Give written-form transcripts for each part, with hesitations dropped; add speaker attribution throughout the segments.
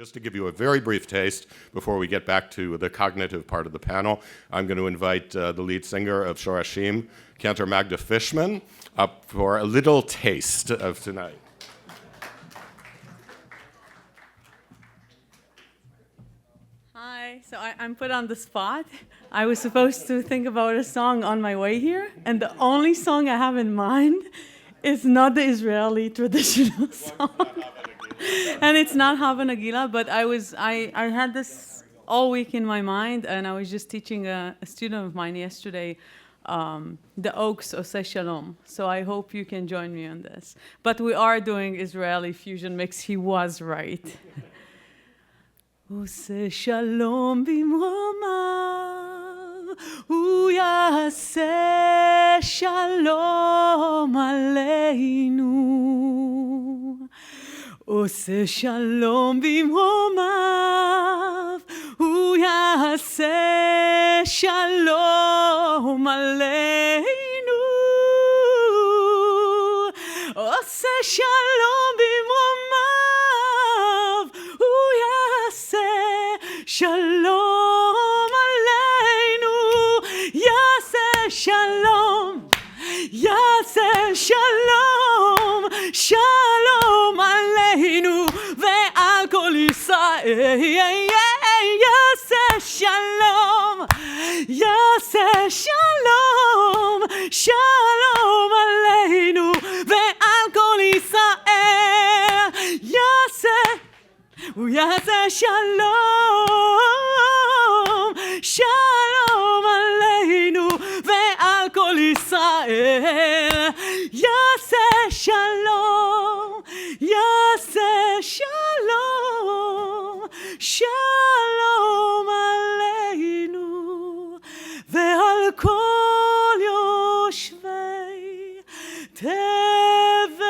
Speaker 1: Just to give you a very brief taste before we get back to the cognitive part of the panel, I'm going to invite the lead singer of Shorashim, Cantor Magda Fishman, up for a little taste of tonight.
Speaker 2: Hi, so I'm put on the spot. I was supposed to think about a song on my way here, and the only song I have in mind is not the Israeli traditional song. And it's not Hava Nagila, but I had this all week in my mind, and I was just teaching a student of mine yesterday the Oaks Oseh Shalom. So I hope you can join me on this. But we are doing Israeli fusion mix. He was right. Oseh Shalom bimromav, hu yaseh shalom aleinu. Oseh shalom bimromav, hu yaseh shalom aleinu. Oseh shalom bimromav, hu yaseh shalom aleinu. Yaseh shalom, yaseh shalom, shalom aleinu ve'al kol Yisrael. Yaseh shalom, yaseh shalom, shalom aleinu ve'al kol Yisrael. Yaseh shalom, shalom aleinu ve'al kol Yisrael. Yaseh shalom, yaseh shalom, shalom aleinu ve'al kol yoshvei tevel.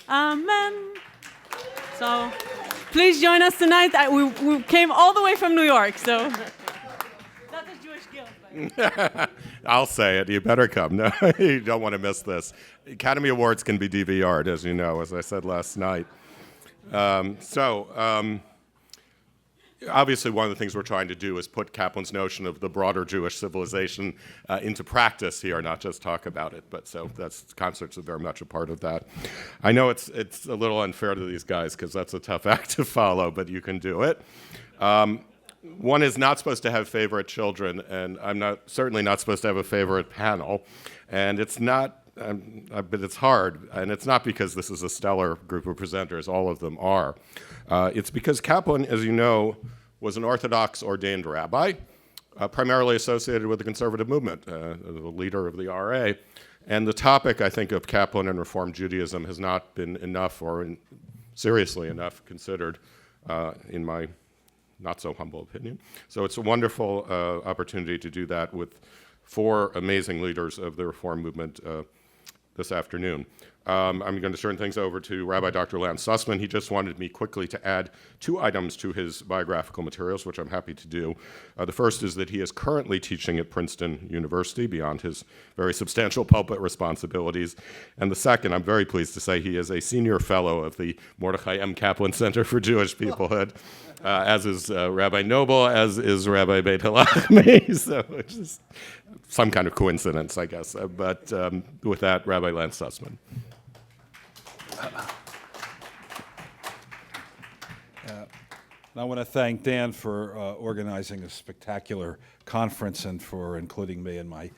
Speaker 2: Amen. So please join us tonight. We came all the way from New York, so that's a Jewish guild.
Speaker 1: I'll say it. You better come. No, you don't want to miss this. Academy Awards can be DVR'd, as you know, as I said last night. Obviously, one of the things we're trying to do is put Kaplan's notion of the broader Jewish civilization into practice here, not just talk about it. But so concerts are very much a part of that. I know it's a little unfair to these guys because that's a tough act to follow, but you can do it. One is not supposed to have favorite children, and I'm certainly not supposed to have a favorite panel. And it's not, but it's hard, and it's not because this is a stellar group of presenters. All of them are. It's because Kaplan, as you know, was an Orthodox ordained rabbi, primarily associated with the conservative movement, the leader of the RA. And the topic, I think, of Kaplan and Reform Judaism has not been enough or seriously enough considered in my not so humble opinion. So it's a wonderful opportunity to do that with four amazing leaders of the Reform movement this afternoon. I'm going to turn things over to Rabbi Dr. Lance Sussman. He just wanted me quickly to add two items to his biographical materials, which I'm happy to do. The first is that he is currently teaching at Princeton University beyond his very substantial pulpit responsibilities. And the second, I'm very pleased to say he is a senior fellow of the Mordechai M. Kaplan Center for Jewish Peoplehood, as is Rabbi Knobel, as is Rabbi Beit-Halachmi. So it's just some kind of coincidence, I guess. But with that, Rabbi Lance Sussman.
Speaker 3: I want to thank Dan for organizing a spectacular conference and for including me and my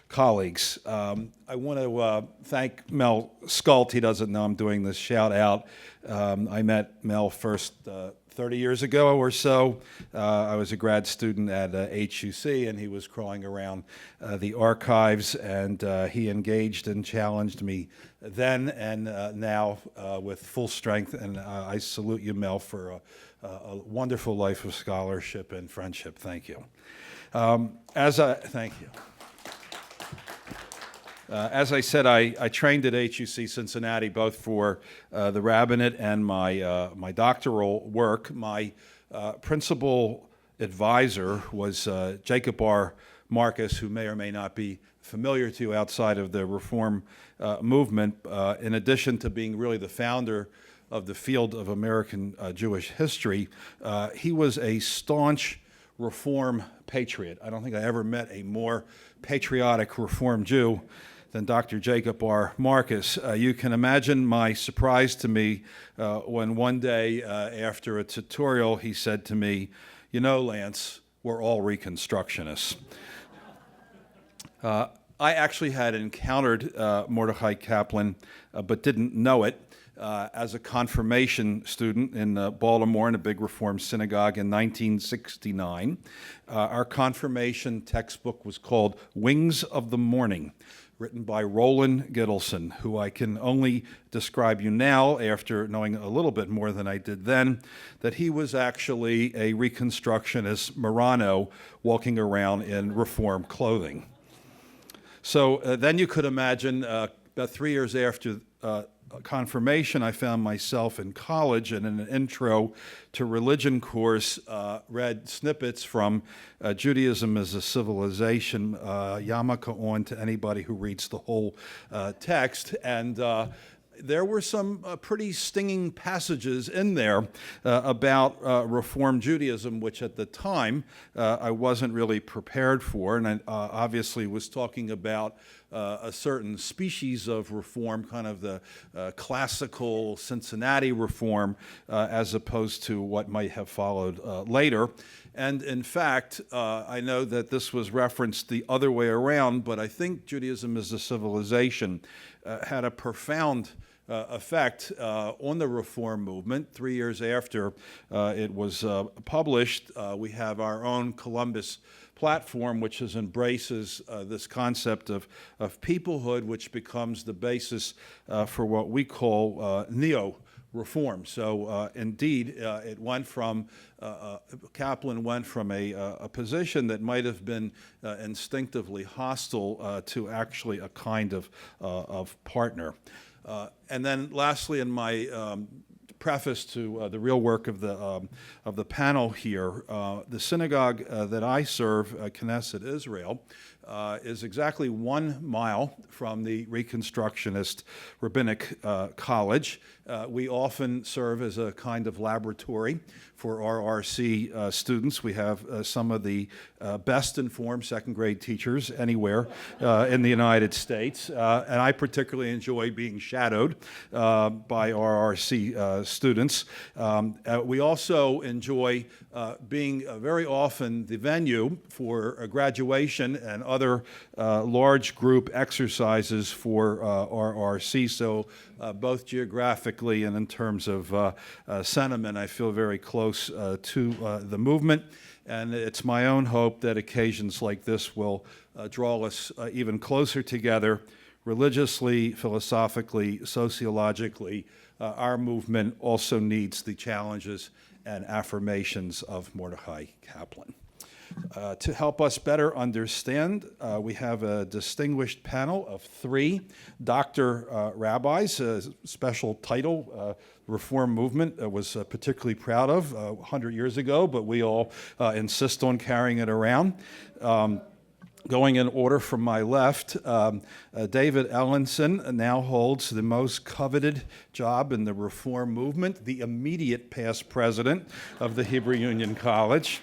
Speaker 3: colleagues. I want to thank Mel Skult. He doesn't know I'm doing this shout out. I met Mel first 30 years ago or so. I was a grad student at HUC, and he was crawling around the archives, and he engaged and challenged me then and now with full strength, and I salute you, Mel, for a wonderful life of scholarship and friendship. Thank you. Thank you. As I said, I trained at HUC Cincinnati both for the rabbinate and my doctoral work. My principal advisor was Jacob R. Marcus, who may or may not be familiar to you outside of the Reform movement. In addition to being really the founder of the field of American Jewish history, he was a staunch Reform patriot. I don't think I ever met a more patriotic Reform Jew than Dr. Jacob R. Marcus. You can imagine my surprise to me when one day after a tutorial he said to me, "You know, Lance, we're all Reconstructionists." I actually had encountered Mordechai Kaplan, but didn't know it, as a confirmation student in Baltimore in a big Reform synagogue in 1969. Our confirmation textbook was called Wings of the Morning, written by Roland Gittleson, who I can only describe you now, after knowing a little bit more than I did then, that he was actually a Reconstructionist Marano walking around in Reform clothing. So then you could imagine, about 3 years after confirmation, I found myself in college, and in an intro to religion course, read snippets from Judaism as a Civilization, yarmulke on to anybody who reads the whole text. And there were some pretty stinging passages in there about Reform Judaism, which at the time I wasn't really prepared for, and I obviously was talking about a certain species of Reform, kind of the classical Cincinnati Reform, as opposed to what might have followed later. And in fact, I know that this was referenced the other way around, but I think Judaism as a Civilization had a profound effect on the Reform movement. 3 years after it was published, we have our own Columbus platform, which embraces this concept of peoplehood, which becomes the basis for what we call neo-reform. So indeed, it went from, Kaplan went from a position that might have been instinctively hostile to actually a kind of partner. And then lastly, in my preface to the real work of the panel here, the synagogue that I serve, Keneseth, Israel, is exactly 1 mile from the Reconstructionist Rabbinic College. We often serve as a kind of laboratory for RRC students. We have some of the best informed second grade teachers anywhere in the United States, and I particularly enjoy being shadowed by RRC students. We also enjoy being very often the venue for a graduation and other large group exercises for RRC, so both geographically and in terms of sentiment, I feel very close to the movement. And it's my own hope that occasions like this will draw us even closer together, religiously, philosophically, sociologically. Our movement also needs the challenges and affirmations of Mordechai Kaplan. To help us better understand, we have a distinguished panel of 3 doctor rabbis, a special title Reform movement was particularly proud of 100 years ago, but we all insist on carrying it around. Going in order from my left, David Ellenson now holds the most coveted job in the Reform movement, the immediate past president of the Hebrew Union College.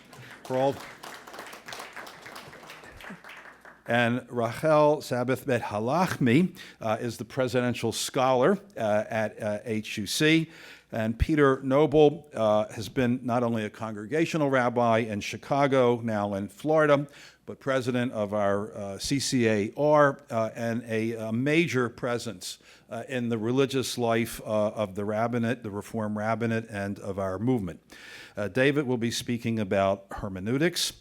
Speaker 3: And Rachel Sabath Beit-Halachmi is the presidential scholar at HUC. And Peter Knobel has been not only a congregational rabbi in Chicago, now in Florida, but president of our CCAR and a major presence in the religious life of the rabbinate, the Reform rabbinate, and of our movement. David will be speaking about hermeneutics.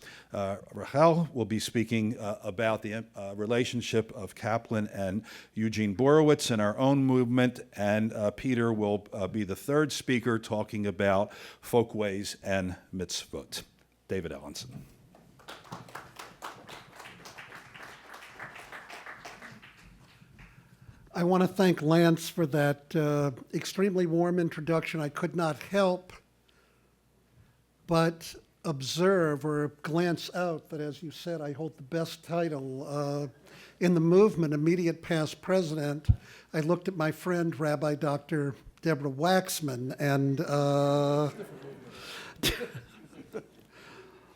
Speaker 3: Rachel will be speaking about the relationship of Kaplan and Eugene Borowitz in our own movement, and Peter will be the third speaker talking about folkways and mitzvot. David Ellenson.
Speaker 4: I want to thank Lance for that extremely warm introduction. I could not help but observe or glance out that, as you said, I hold the best title in the movement, immediate past president. I looked at my friend, Rabbi Dr. Deborah Waxman, and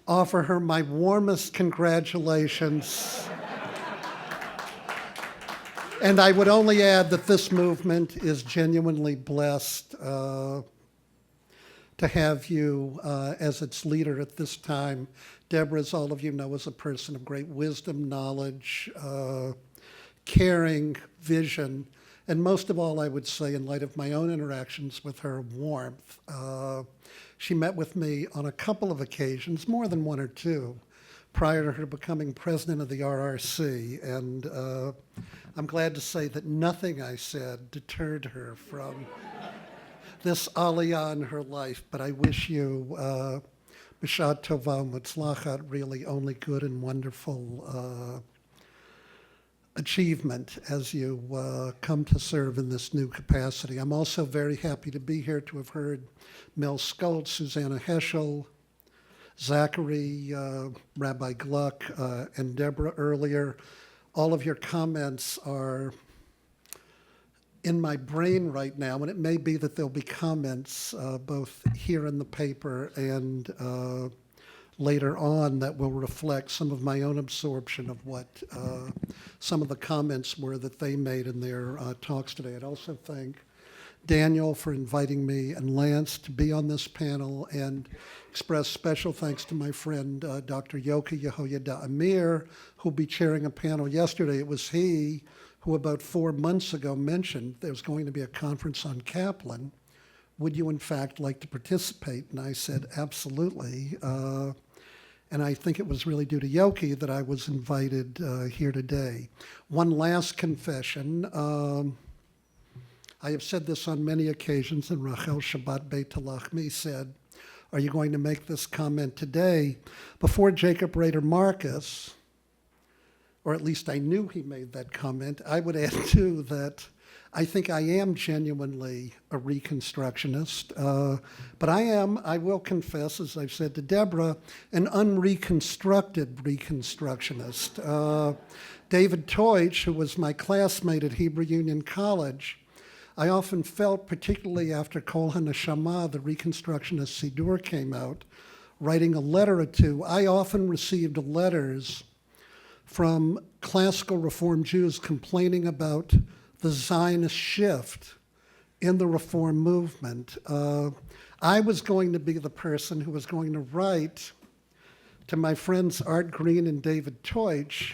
Speaker 4: offer her my warmest congratulations. And I would only add that this movement is genuinely blessed to have you as its leader at this time. Deborah, as all of you know, is a person of great wisdom, knowledge, caring, vision, and most of all, I would say, in light of my own interactions with her, warmth. She met with me on a couple of occasions, more than one or two, prior to her becoming president of the RRC, and I'm glad to say that nothing I said deterred her from this aliyah in her life, but I wish you b'shad tova mutzlachat, really only good and wonderful achievement as you come to serve in this new capacity. I'm also very happy to be here, to have heard Mel Skoltz, Susanna Heschel, Zachary, Rabbi Gluck, and Deborah earlier. All of your comments are in my brain right now, and it may be that there'll be comments both here in the paper and later on that will reflect some of my own absorption of what some of the comments were that they made in their talks today. I'd also thank Daniel for inviting me and Lance to be on this panel, and express special thanks to my friend Dr. Yoki Yehoyada Amir, who'll be chairing a panel yesterday. It was he who about 4 months ago mentioned there was going to be a conference on Kaplan. Would you in fact like to participate? And I said, absolutely. And I think it was really due to Yoki that I was invited here today. One last confession. I have said this on many occasions, and Rachel Shabbat Beit-Halachmi said, are you going to make this comment today? Before Jacob Rader Marcus, or at least I knew he made that comment, I would add too that I think I am genuinely a Reconstructionist, but I will confess, as I've said to Deborah, an unreconstructed Reconstructionist. David Teutsch, who was my classmate at Hebrew Union College, I often felt, particularly after Kol HaNeshama, the Reconstructionist Sidur came out, writing a letter or two, I often received letters from classical Reform Jews complaining about the Zionist shift in the Reform movement. I was going to be the person who was going to write to my friends Art Green and David Teutsch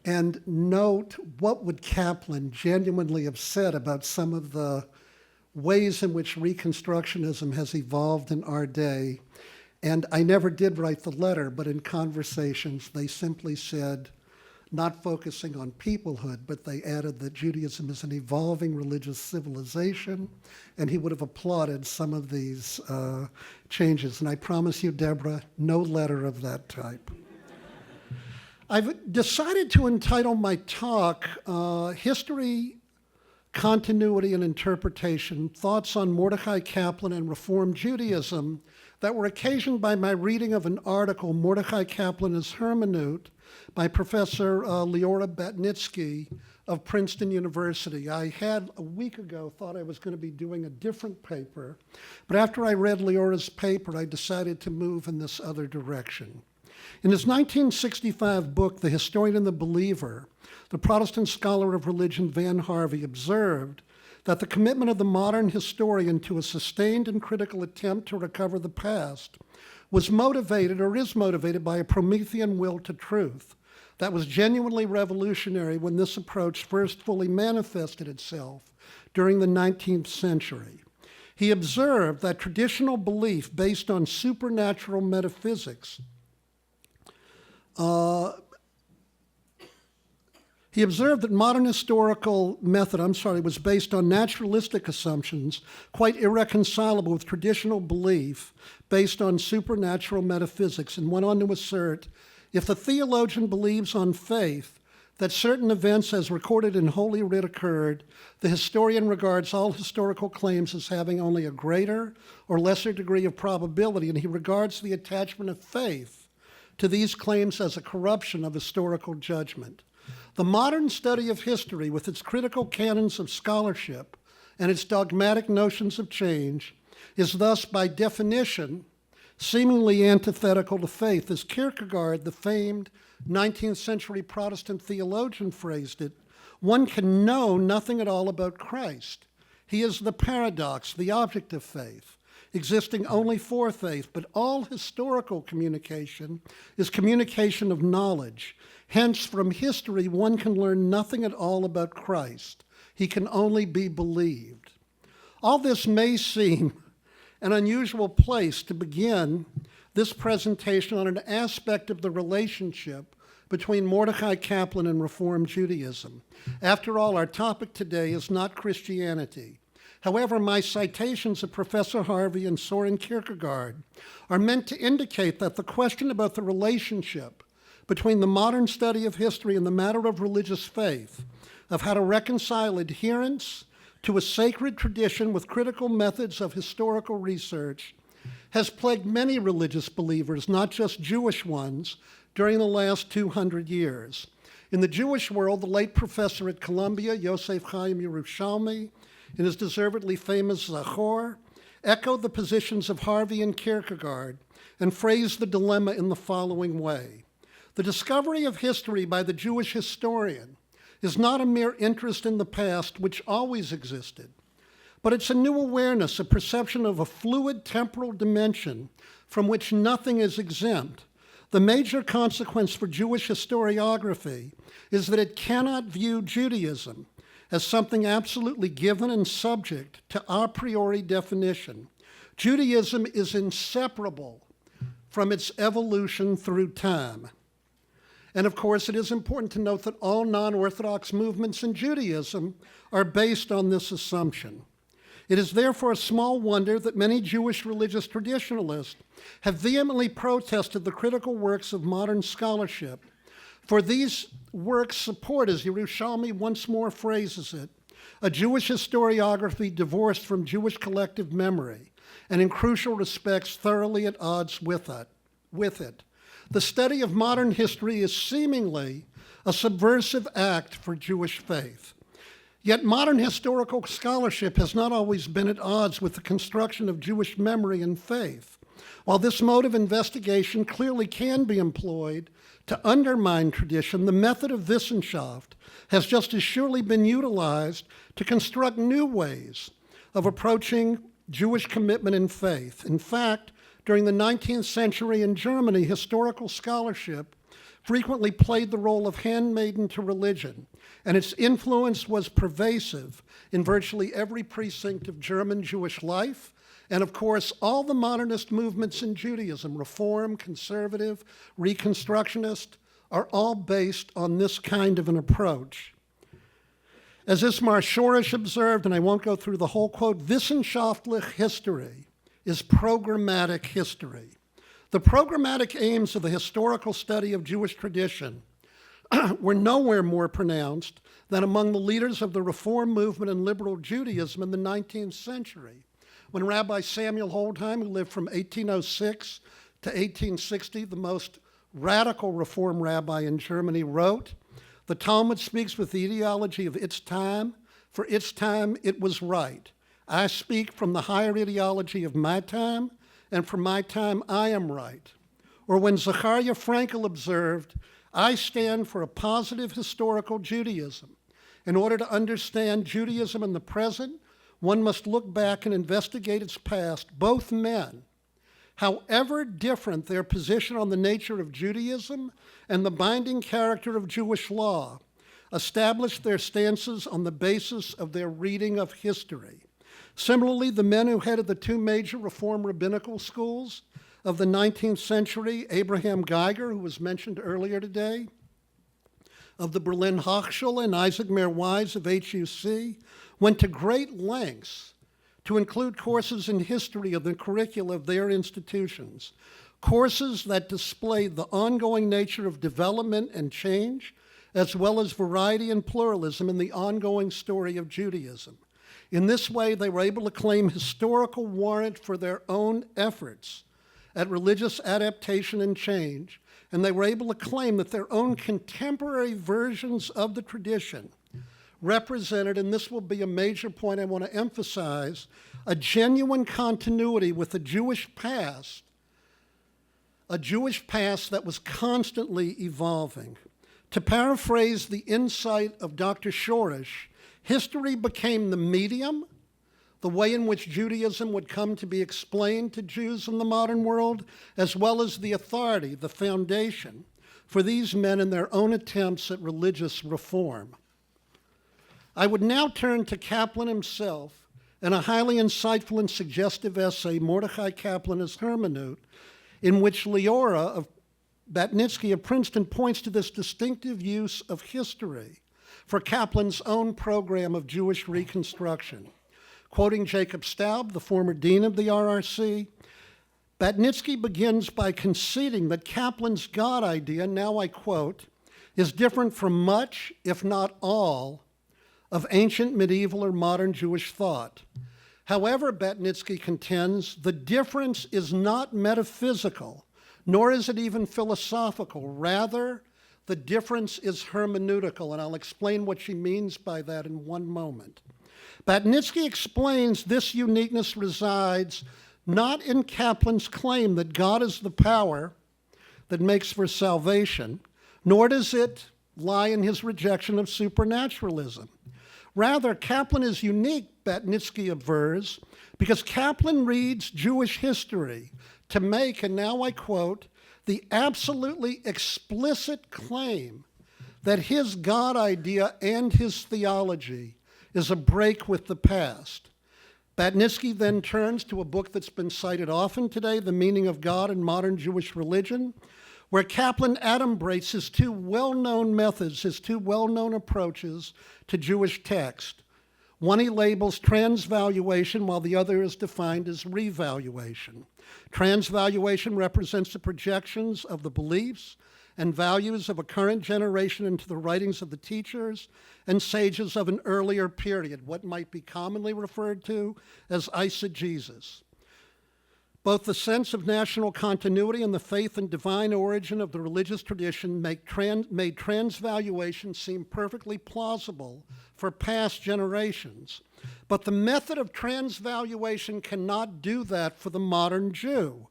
Speaker 4: and note what would Kaplan genuinely have said about some of the ways in which Reconstructionism has evolved in our day. And I never did write the letter, but in conversations they simply said, not focusing on peoplehood, but they added that Judaism is an evolving religious civilization, and he would have applauded some of these changes. And I promise you, Deborah, no letter of that type. I've decided to entitle my talk, History, Continuity, and Interpretation, Thoughts on Mordechai Kaplan and Reform Judaism, that were occasioned by my reading of an article, Mordechai Kaplan as Hermeneut, by Professor Leora Batnitsky of Princeton University. I had a week ago thought I was going to be doing a different paper, but after I read Leora's paper, I decided to move in this other direction. In his 1965 book, The Historian and the Believer, the Protestant scholar of religion Van Harvey observed that the commitment of the modern historian to a sustained and critical attempt to recover the past was motivated, or is motivated, by a Promethean will to truth that was genuinely revolutionary when this approach first fully manifested itself during the 19th century. He observed that traditional belief based on supernatural metaphysics He observed that modern historical method, was based on naturalistic assumptions, quite irreconcilable with traditional belief based on supernatural metaphysics, and went on to assert, if the theologian believes on faith, that certain events as recorded in Holy Writ occurred, the historian regards all historical claims as having only a greater or lesser degree of probability, and he regards the attachment of faith to these claims as a corruption of historical judgment. The modern study of history, with its critical canons of scholarship and its dogmatic notions of change, is thus, by definition, seemingly antithetical to faith. As Kierkegaard, the famed 19th century Protestant theologian, phrased it, one can know nothing at all about Christ. He is the paradox, the object of faith, existing only for faith, but all historical communication is communication of knowledge. Hence, from history, one can learn nothing at all about Christ. He can only be believed. All this may seem an unusual place to begin this presentation on an aspect of the relationship between Mordecai Kaplan and Reform Judaism. After all, our topic today is not Christianity. However, my citations of Professor Harvey and Soren Kierkegaard are meant to indicate that the question about the relationship between the modern study of history and the matter of religious faith, of how to reconcile adherence to a sacred tradition with critical methods of historical research, has plagued many religious believers, not just Jewish ones, during the last 200 years. In the Jewish world, the late professor at Columbia, Yosef Chaim Yerushalmi, in his deservedly famous Zachor, echoed the positions of Harvey and Kierkegaard and phrased the dilemma in the following way. The discovery of history by the Jewish historian is not a mere interest in the past, which always existed, but it's a new awareness, a perception of a fluid temporal dimension from which nothing is exempt. The major consequence for Jewish historiography is that it cannot view Judaism as something absolutely given and subject to a priori definition. Judaism is inseparable from its evolution through time. And of course, it is important to note that all non-Orthodox movements in Judaism are based on this assumption. It is therefore a small wonder that many Jewish religious traditionalists have vehemently protested the critical works of modern scholarship. For these works support, as Yerushalmi once more phrases it, a Jewish historiography divorced from Jewish collective memory, and in crucial respects thoroughly at odds with it. The study of modern history is seemingly a subversive act for Jewish faith. Yet modern historical scholarship has not always been at odds with the construction of Jewish memory and faith. While this mode of investigation clearly can be employed to undermine tradition, the method of Wissenschaft has just as surely been utilized to construct new ways of approaching Jewish commitment and faith. In fact, during the 19th century in Germany, historical scholarship frequently played the role of handmaiden to religion, and its influence was pervasive in virtually every precinct of German Jewish life. And of course, all the modernist movements in Judaism, Reform, Conservative, Reconstructionist, are all based on this kind of an approach. As Ismar Shorish observed, and I won't go through the whole quote, Wissenschaftlich history is programmatic history. The programmatic aims of the historical study of Jewish tradition were nowhere more pronounced than among the leaders of the Reform movement and liberal Judaism in the 19th century, when Rabbi Samuel Holdheim, who lived from 1806 to 1860, the most radical Reform rabbi in Germany, wrote, "The Talmud speaks with the ideology of its time. For its time, it was right. I speak from the higher ideology of my time, and for my time, I am right." Or when Zachariah Frankel observed, "I stand for a positive historical Judaism. In order to understand Judaism in the present, one must look back and investigate its past." Both men, however different their position on the nature of Judaism and the binding character of Jewish law, established their stances on the basis of their reading of history. Similarly, the men who headed the two major Reform rabbinical schools of the 19th century, Abraham Geiger, who was mentioned earlier today, of the Berlin Hochschule, and Isaac Mayer Wise of HUC, went to great lengths to include courses in history of the curricula of their institutions, courses that displayed the ongoing nature of development and change, as well as variety and pluralism in the ongoing story of Judaism. In this way, they were able to claim historical warrant for their own efforts at religious adaptation and change, and they were able to claim that their own contemporary versions of the tradition represented, and this will be a major point I want to emphasize, a genuine continuity with the Jewish past, a Jewish past that was constantly evolving. To paraphrase the insight of Dr. Shorish, history became the medium, the way in which Judaism would come to be explained to Jews in the modern world, as well as the authority, the foundation, for these men in their own attempts at religious reform. I would now turn to Kaplan himself in a highly insightful and suggestive essay, Mordechai Kaplan as Hermeneut, in which Leora of Batnitsky of Princeton points to this distinctive use of history for Kaplan's own program of Jewish reconstruction. Quoting Jacob Staub, the former dean of the RRC, Batnitsky begins by conceding that Kaplan's God idea, now I quote, is different from much, if not all, of ancient, medieval, or modern Jewish thought. However, Batnitsky contends, the difference is not metaphysical, nor is it even philosophical. Rather, the difference is hermeneutical, and I'll explain what she means by that in one moment. Batnitsky explains this uniqueness resides not in Kaplan's claim that God is the power that makes for salvation, nor does it lie in his rejection of supernaturalism. Rather, Kaplan is unique, Batnitsky avers, because Kaplan reads Jewish history to make, and now I quote, the absolutely explicit claim that his God idea and his theology is a break with the past. Batnitsky then turns to a book that's been cited often today, The Meaning of God in Modern Jewish Religion, where Kaplan adumbrates his two well-known methods, his two well-known approaches to Jewish text. One he labels transvaluation, while the other is defined as revaluation. Transvaluation represents the projections of the beliefs and values of a current generation into the writings of the teachers and sages of an earlier period, what might be commonly referred to as eisegesis. Both the sense of national continuity and the faith and divine origin of the religious tradition made transvaluation seem perfectly plausible for past generations. But the method of transvaluation cannot do that for the modern Jew.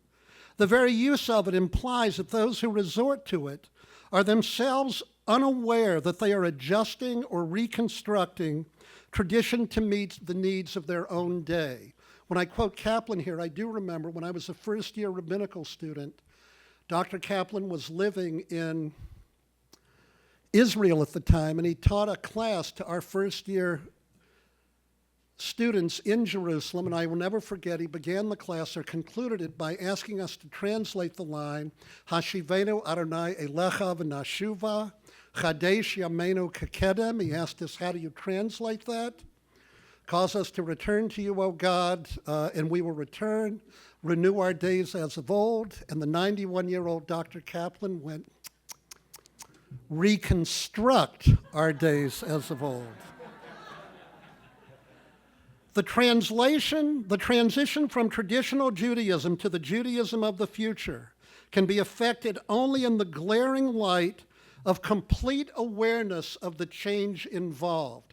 Speaker 4: The very use of it implies that those who resort to it are themselves unaware that they are adjusting or reconstructing tradition to meet the needs of their own day. When I quote Kaplan here, I do remember when I was a first-year rabbinical student, Dr. Kaplan was living in Israel at the time, and he taught a class to our first-year students in Jerusalem, and I will never forget, he began the class or concluded it by asking us to translate the line, Hashivenu Adonai Elecha v'nashuva, Chadesh Yameinu Kekedem. He asked us, how do you translate that? Cause us to return to you, O God, and we will return, renew our days as of old. And the 91-year-old Dr. Kaplan went, reconstruct our days as of old. The transition from traditional Judaism to the Judaism of the future can be effected only in the glaring light of complete awareness of the change involved.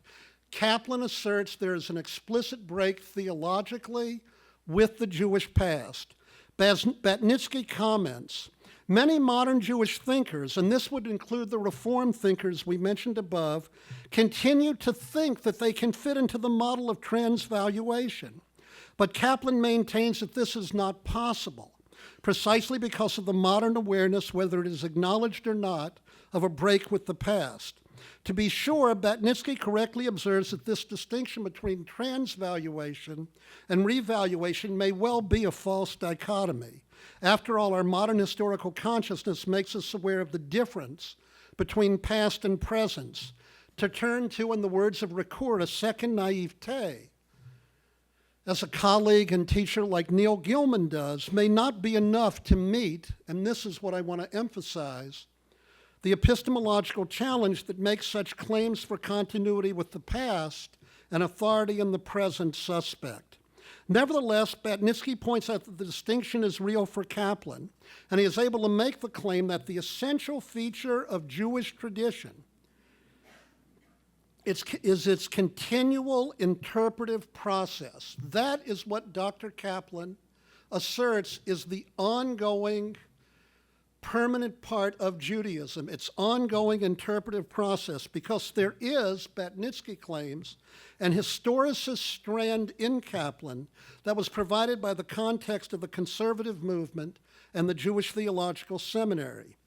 Speaker 4: Kaplan asserts there is an explicit break theologically with the Jewish past. Batnitsky comments, many modern Jewish thinkers, and this would include the Reform thinkers we mentioned above, continue to think that they can fit into the model of transvaluation. But Kaplan maintains that this is not possible, precisely because of the modern awareness, whether it is acknowledged or not, of a break with the past. To be sure, Batnitsky correctly observes that this distinction between transvaluation and revaluation may well be a false dichotomy. After all, our modern historical consciousness makes us aware of the difference between past and present. To turn to, in the words of Ricoeur, a second naivete, as a colleague and teacher like Neil Gilman does, may not be enough to meet, and this is what I want to emphasize, the epistemological challenge that makes such claims for continuity with the past and authority in the present suspect. Nevertheless, Batnitsky points out that the distinction is real for Kaplan, and he is able to make the claim that the essential feature of Jewish tradition is its continual interpretive process. That is what Dr. Kaplan asserts is the ongoing, permanent part of Judaism, its ongoing interpretive process, because there is, Batnitsky claims, an historicist strand in Kaplan that was provided by the context of the conservative movement and the Jewish Theological Seminary.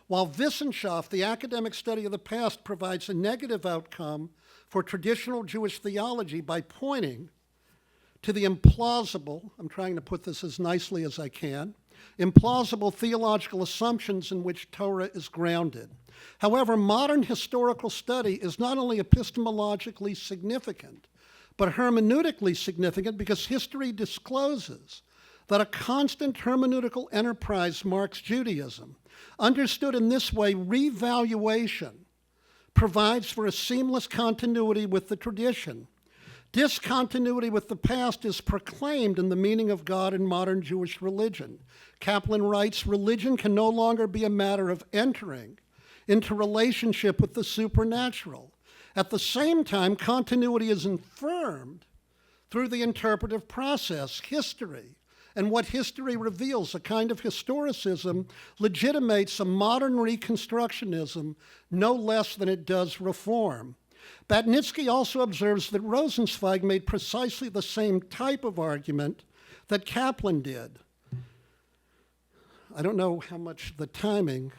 Speaker 4: While Wissenschaft, the academic study of the past, provides a negative outcome for traditional Jewish theology by pointing to the implausible, I'm trying to put this as nicely as I can, implausible theological assumptions in which Torah is grounded. However, modern historical study is not only epistemologically significant, but hermeneutically significant because history discloses that a constant hermeneutical enterprise marks Judaism. Understood in this way, revaluation provides for a seamless continuity with the tradition. Discontinuity with the past is proclaimed in the meaning of God in modern Jewish religion. Kaplan writes, religion can no longer be a matter of entering into relationship with the supernatural. At the same time, continuity is affirmed through the interpretive process, history. And what history reveals, a kind of historicism, legitimates a modern reconstructionism no less than it does reform. Batnitsky also observes that Rosenzweig made precisely the same type of argument that Kaplan did. I don't know how much the timing.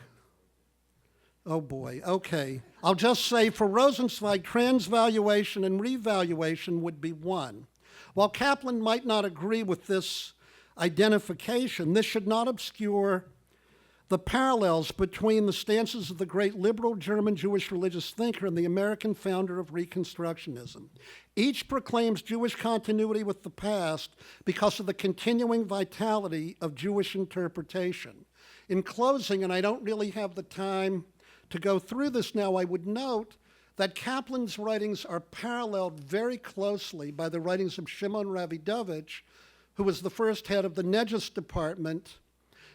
Speaker 4: Oh boy, okay. I'll just say for Rosenzweig, transvaluation and revaluation would be one. While Kaplan might not agree with this identification, this should not obscure the parallels between the stances of the great liberal German Jewish religious thinker and the American founder of Reconstructionism. Each proclaims Jewish continuity with the past because of the continuing vitality of Jewish interpretation. In closing, and I don't really have the time to go through this now, I would note that Kaplan's writings are paralleled very closely by the writings of Shimon Ravidovich, who was the first head of the Neges department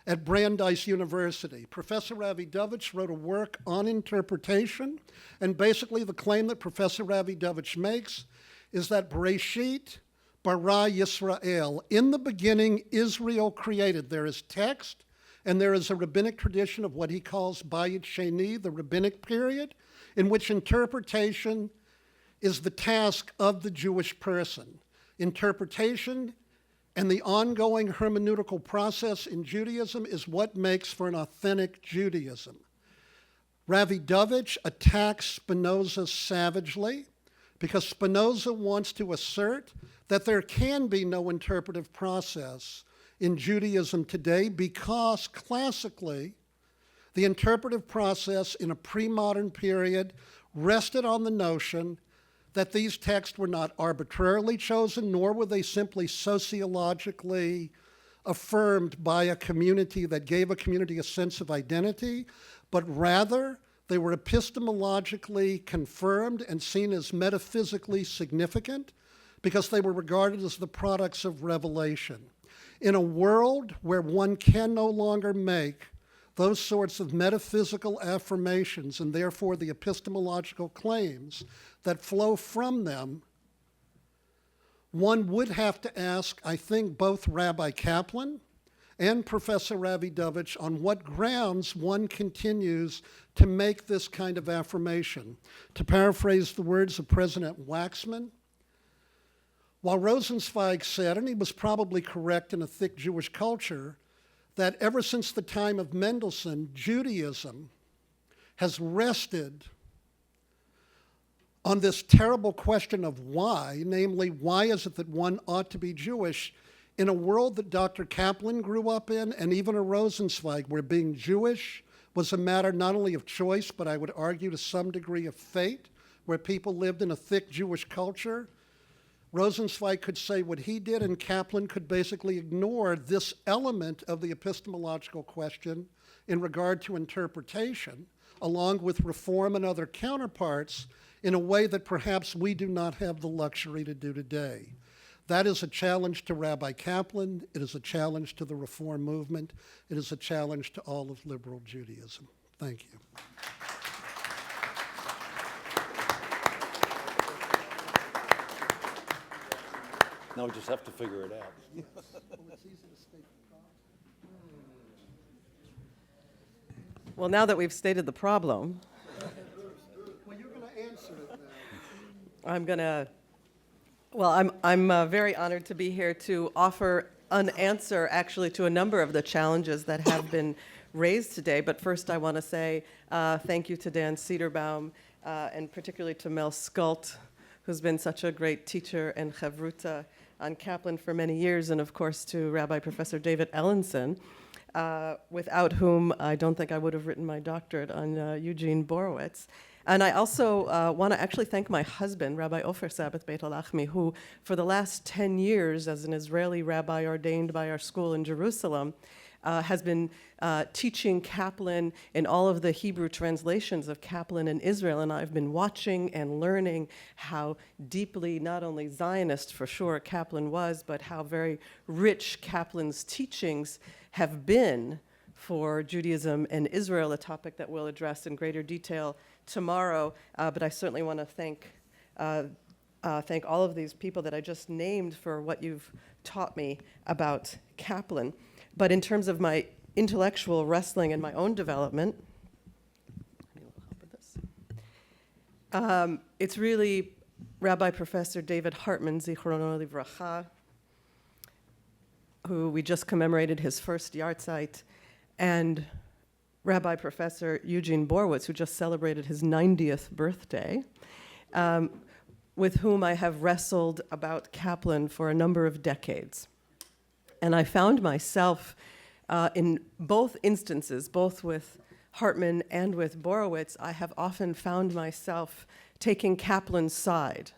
Speaker 4: at Brandeis University. Professor Ravidovich wrote a work on interpretation, and basically the claim that Professor Ravidovich makes is that Bereshit bara Yisrael, in the beginning Israel created. There is text, and there is a rabbinic tradition of what he calls Bayit Sheni, the rabbinic period, in which interpretation is the task of the Jewish person. Interpretation and the ongoing hermeneutical process in Judaism is what makes for an authentic Judaism. Ravidovich attacks Spinoza savagely because Spinoza wants to assert that there can be no interpretive process in Judaism today because classically the interpretive process in a pre-modern period rested on the notion that these texts were not arbitrarily chosen, nor were they simply sociologically affirmed by a community that gave a community a sense of identity, but rather they were epistemologically confirmed and seen as metaphysically significant because they were regarded as the products of revelation. In a world where one can no longer make those sorts of metaphysical affirmations and therefore the epistemological claims that flow from them, one would have to ask, I think, both Rabbi Kaplan and Professor Ravidovich on what grounds one continues to make this kind of affirmation. To paraphrase the words of President Waxman, while Rosenzweig said, and he was probably correct in a thick Jewish culture, that ever since the time of Mendelssohn, Judaism has rested on this terrible question of why, namely, why is it that one ought to be Jewish in a world that Dr. Kaplan grew up in, and even a Rosenzweig, where being Jewish was a matter not only of choice, but I would argue to some degree of fate, where people lived in a thick Jewish culture. Rosenzweig could say what he did, and Kaplan could basically ignore this element of the epistemological question in regard to interpretation, along with Reform and other counterparts, in a way that perhaps we do not have the luxury to do today. That is a challenge to Rabbi Kaplan. It is a challenge to the Reform movement. It is a challenge to all of liberal Judaism. Thank you.
Speaker 3: Now we just have to figure it out.
Speaker 5: Well, now that we've stated the problem,
Speaker 4: Well, you're going to answer it now.
Speaker 5: I'm very honored to be here to offer an answer actually to a number of the challenges that have been raised today. But first I want to say thank you to Dan Cederbaum and particularly to Mel Skult, who's been such a great teacher and chavruta on Kaplan for many years, and of course to Rabbi Professor David Ellenson, without whom I don't think I would have written my doctorate on Eugene Borowitz. And I also want to actually thank my husband, Rabbi Ofer Sabath Beit-Halachmi, who for the last 10 years as an Israeli rabbi ordained by our school in Jerusalem, has been teaching Kaplan in all of the Hebrew translations of Kaplan in Israel, and I've been watching and learning how deeply, not only Zionist for sure Kaplan was, but how very rich Kaplan's teachings have been for Judaism and Israel, a topic that we'll address in greater detail tomorrow. But I certainly want to thank all of these people that I just named for what you've taught me about Kaplan. But in terms of my intellectual wrestling and my own development, I need a little help with this. It's really Rabbi Professor David Hartman, Zichrono Livracha, who we just commemorated his first yahrzeit, and Rabbi Professor Eugene Borowitz, who just celebrated his 90th birthday, with whom I have wrestled about Kaplan for a number of decades. And I found myself in both instances, both with Hartman and with Borowitz, I have often found myself taking Kaplan's side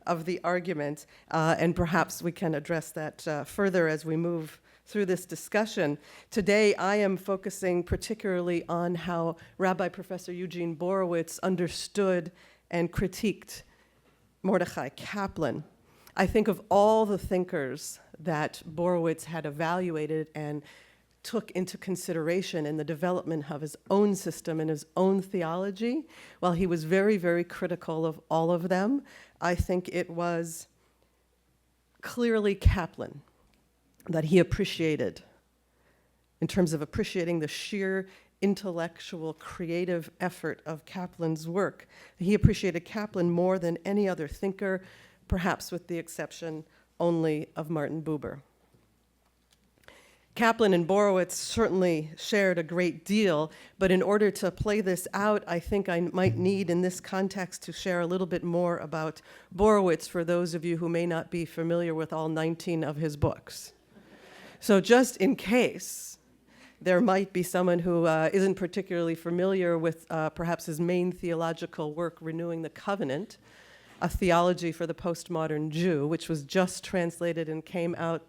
Speaker 5: of the argument, and perhaps we can address that further as we move through this discussion. Today, I am focusing particularly on how Rabbi Professor Eugene Borowitz understood and critiqued Mordechai Kaplan. I think of all the thinkers that Borowitz had evaluated and took into consideration in the development of his own system and his own theology. While he was very, very critical of all of them, I think it was clearly Kaplan that he appreciated in terms of appreciating the sheer intellectual, creative effort of Kaplan's work. He appreciated Kaplan more than any other thinker, perhaps with the exception only of Martin Buber. Kaplan and Borowitz certainly shared a great deal, but in order to play this out, I think I might need in this context to share a little bit more about Borowitz for those of you who may not be familiar with all 19 of his books. So just in case there might be someone who isn't particularly familiar with perhaps his main theological work, Renewing the Covenant, a theology for the postmodern Jew, which was just translated and came out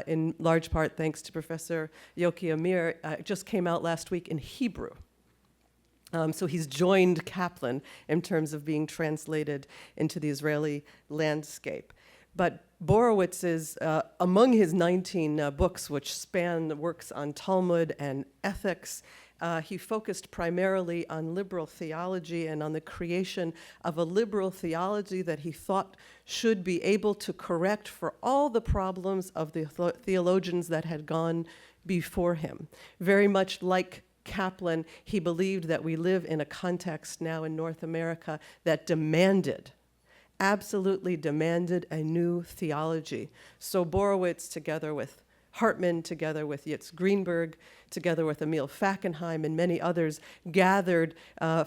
Speaker 5: in large part thanks to Professor Yoki Amir. It just came out last week in Hebrew. So he's joined Kaplan in terms of being translated into the Israeli landscape. But Borowitz is, among his 19 books, which span the works on Talmud and ethics, he focused primarily on liberal theology and on the creation of a liberal theology that he thought should be able to correct for all the problems of the theologians that had gone before him. Very much like Kaplan, he believed that we live in a context now in North America that absolutely demanded a new theology. So Borowitz, together with Hartman, together with Yitz Greenberg, together with Emil Fackenheim and many others, gathered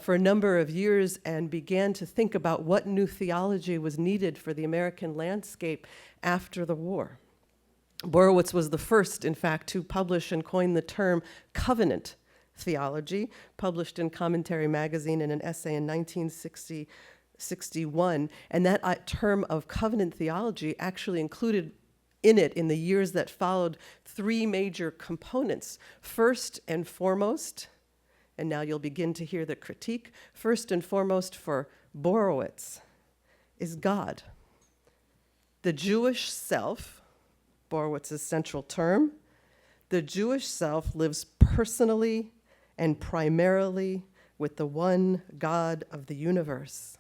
Speaker 5: for a number of years and began to think about what new theology was needed for the American landscape after the war. Borowitz was the first, in fact, to publish and coin the term covenant theology, published in Commentary magazine in an essay in 1961. And that term of covenant theology actually included in it, in the years that followed, three major components. First and foremost, and now you'll begin to hear the critique, first and foremost for Borowitz, is God. The Jewish self, Borowitz's central term, the Jewish self lives personally and primarily with the one God of the universe.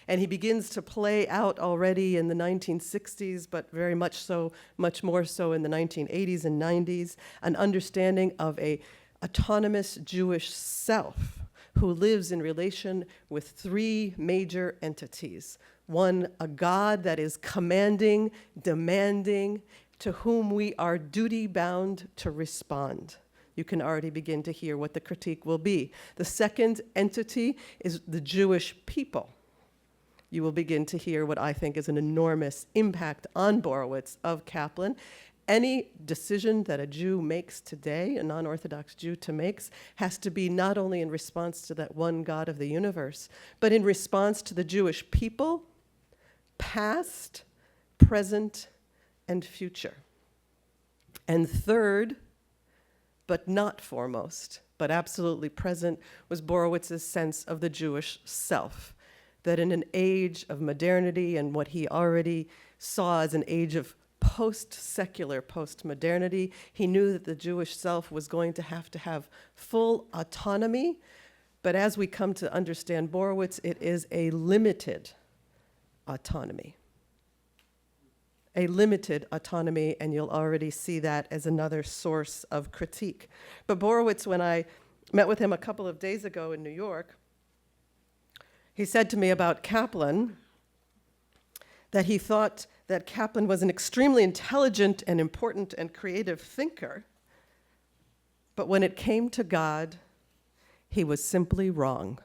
Speaker 5: And he begins to play out already in the 1960s, but very much more so in the 1980s and 90s, an understanding of a autonomous Jewish self who lives in relation with three major entities. One, a God that is commanding, demanding, to whom we are duty-bound to respond. You can already begin to hear what the critique will be. The second entity is the Jewish people. You will begin to hear what I think is an enormous impact on Borowitz of Kaplan. Any decision that a Jew makes today, a non-Orthodox Jew makes, has to be not only in response to that one God of the universe, but in response to the Jewish people, past, present, and future. And third, but not foremost, but absolutely present, was Borowitz's sense of the Jewish self, that in an age of modernity and what he already saw as an age of post-secular, post-modernity, he knew that the Jewish self was going to have full autonomy, but as we come to understand Borowitz, it is a limited autonomy. A limited autonomy, and you'll already see that as another source of critique. But Borowitz, when I met with him a couple of days ago in New York, he said to me about Kaplan that he thought that Kaplan was an extremely intelligent and important and creative thinker, but when it came to God, he was simply wrong.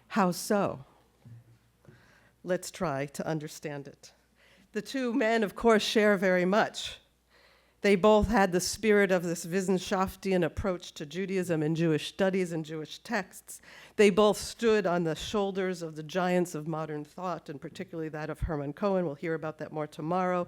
Speaker 5: How so? Let's try to understand it. The two men, of course, share very much. They both had the spirit of this Wissenschaftian approach to Judaism and Jewish studies and Jewish texts. They both stood on the shoulders of the giants of modern thought, and particularly that of Hermann Cohen. We'll hear about that more tomorrow.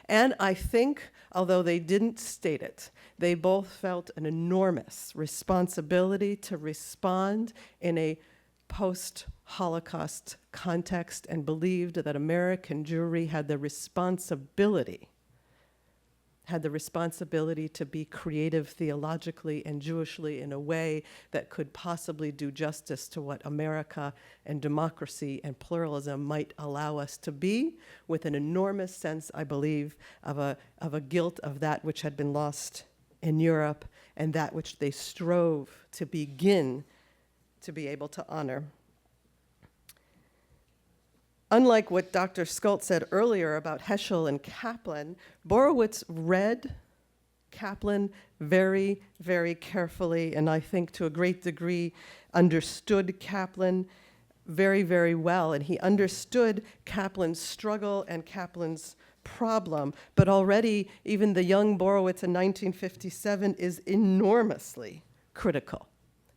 Speaker 5: And I think, although they didn't state it, they both felt an enormous responsibility to respond in a post-Holocaust context and believed that American Jewry had the responsibility to be creative theologically and Jewishly in a way that could possibly do justice to what America and democracy and pluralism might allow us to be, with an enormous sense, I believe, of a guilt of that which had been lost in Europe and that which they strove to begin to be able to honor. Unlike what Dr. Skult said earlier about Heschel and Kaplan, Borowitz read Kaplan very, very carefully, and I think to a great degree understood Kaplan very, very well. And he understood Kaplan's struggle and Kaplan's problem. But already, even the young Borowitz in 1957 is enormously critical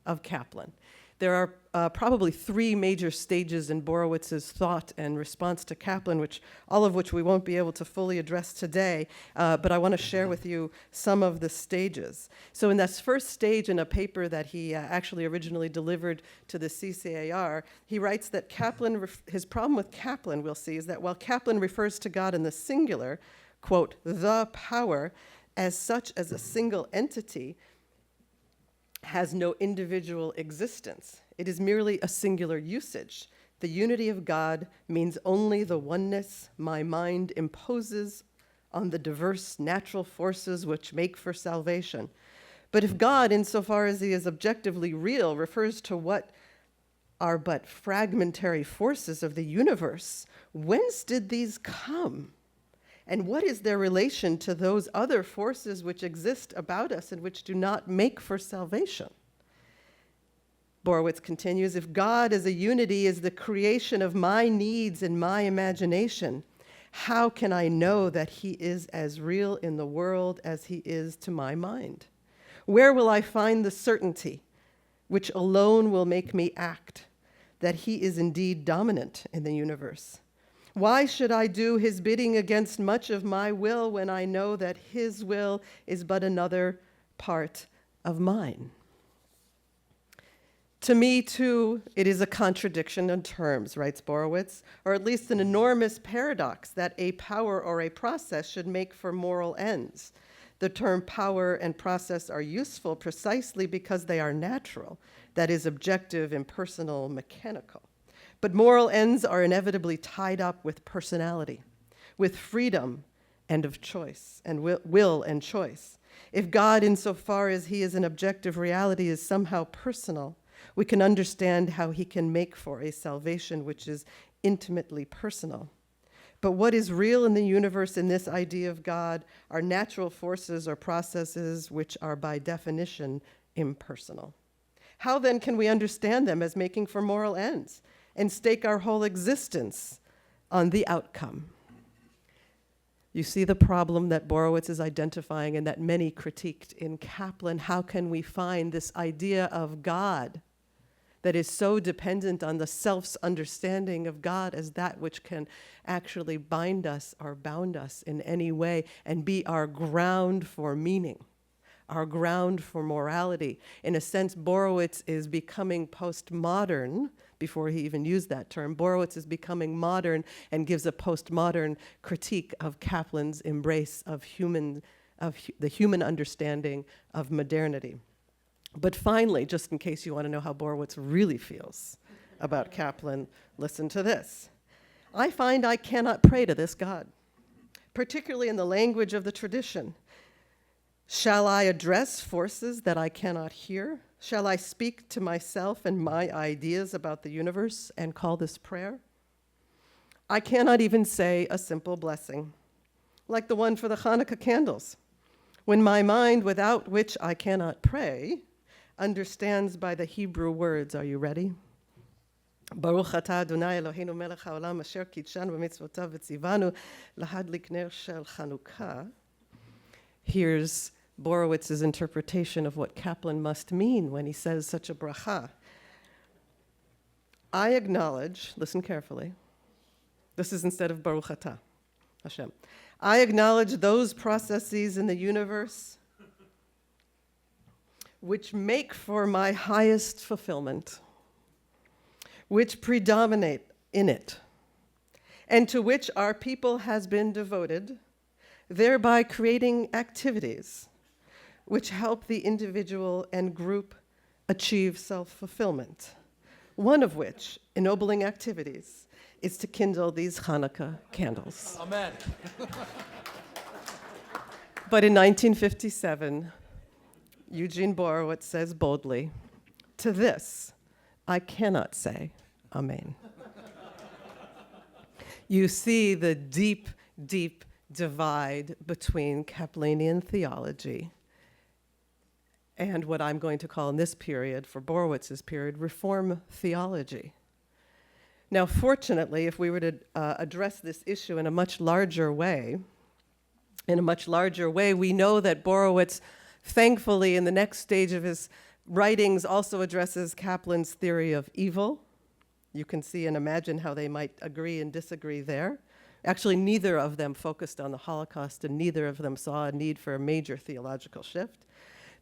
Speaker 5: of Kaplan. There are probably three major stages in Borowitz's thought and response to Kaplan, all of which we won't be able to fully address today, but I want to share with you some of the stages. So in this first stage, in a paper that he actually originally delivered to the CCAR, he writes that his problem with Kaplan, we'll see, is that while Kaplan refers to God in the singular, quote, the power, as such as a single entity, has no individual existence. It is merely a singular usage. The unity of God means only the oneness my mind imposes on the diverse natural forces which make for salvation. But if God, insofar as he is objectively real, refers to what are but fragmentary forces of the universe, whence did these come? And what is their relation to those other forces which exist about us and which do not make for salvation? Borowitz continues, if God as a unity is the creation of my needs and my imagination, how can I know that he is as real in the world as he is to my mind? Where will I find the certainty which alone will make me act that he is indeed dominant in the universe? Why should I do his bidding against much of my will when I know that his will is but another part of mine. To me, too, it is a contradiction in terms, writes Borowitz, or at least an enormous paradox that a power or a process should make for moral ends. The term power and process are useful precisely because they are natural, that is, objective, impersonal, mechanical. But moral ends are inevitably tied up with personality, with freedom and of choice, and will and choice. If God, insofar as he is an objective reality, is somehow personal, we can understand how he can make for a salvation which is intimately personal. But what is real in the universe in this idea of God are natural forces or processes which are by definition impersonal. How then can we understand them as making for moral ends and stake our whole existence on the outcome? You see the problem that Borowitz is identifying and that many critiqued in Kaplan. How can we find this idea of God that is so dependent on the self's understanding of God as that which can actually bind us or bound us in any way and be our ground for meaning, our ground for morality? In a sense, Borowitz is becoming postmodern. Before he even used that term, Borowitz is becoming modern and gives a postmodern critique of Kaplan's embrace of the human understanding of modernity. But finally, just in case you want to know how Borowitz really feels about Kaplan, listen to this. I find I cannot pray to this God, particularly in the language of the tradition. Shall I address forces that I cannot hear? Shall I speak to myself and my ideas about the universe and call this prayer? I cannot even say a simple blessing, like the one for the Hanukkah candles, when my mind, without which I cannot pray, understands by the Hebrew words. Are you ready? Baruch atah Adonai Eloheinu melech haolam asher kidshanu b'mitzvotav v'tzivanu lahadlik ner shel Chanukah. Here's Borowitz's interpretation of what Kaplan must mean when he says such a bracha. I acknowledge, listen carefully, this is instead of Baruch atah Hashem. I acknowledge those processes in the universe which make for my highest fulfillment, which predominate in it, and to which our people has been devoted, thereby creating activities which help the individual and group achieve self-fulfillment, one of which, ennobling activities, is to kindle these Hanukkah candles.
Speaker 3: Amen.
Speaker 5: But in 1957, Eugene Borowitz says boldly, to this, I cannot say amen. You see the deep, deep divide between Kaplanian theology and what I'm going to call in this period, for Borowitz's period, Reform theology. Now, fortunately, if we were to address this issue in a much larger way, we know that Borowitz, thankfully, in the next stage of his writings, also addresses Kaplan's theory of evil. You can see and imagine how they might agree and disagree there. Actually, neither of them focused on the Holocaust, and neither of them saw a need for a major theological shift.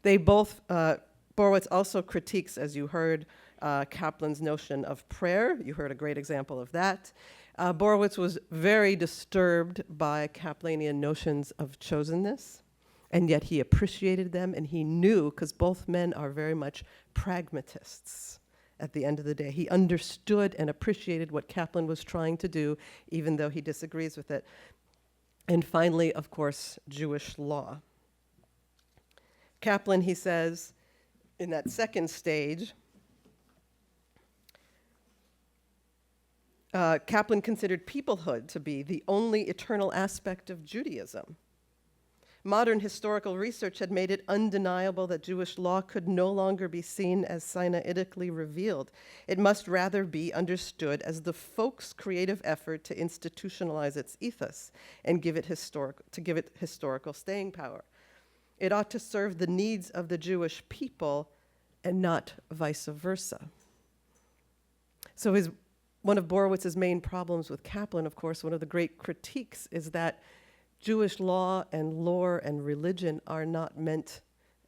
Speaker 5: They both, Borowitz also critiques, as you heard, Kaplan's notion of prayer. You heard a great example of that. Borowitz was very disturbed by Kaplanian notions of chosenness, and yet he appreciated them, and he knew, because both men are very much pragmatists at the end of the day. He understood and appreciated what Kaplan was trying to do, even though he disagrees with it. And finally, of course, Jewish law. Kaplan, he says, in that second stage, Kaplan considered peoplehood to be the only eternal aspect of Judaism. Modern historical research had made it undeniable that Jewish law could no longer be seen as Sinaitically revealed. It must rather be understood as the folk's creative effort to institutionalize its ethos and give it historical staying power. It ought to serve the needs of the Jewish people and not vice versa. So one of Borowitz's main problems with Kaplan, of course, one of the great critiques is that Jewish law and lore and religion are not meant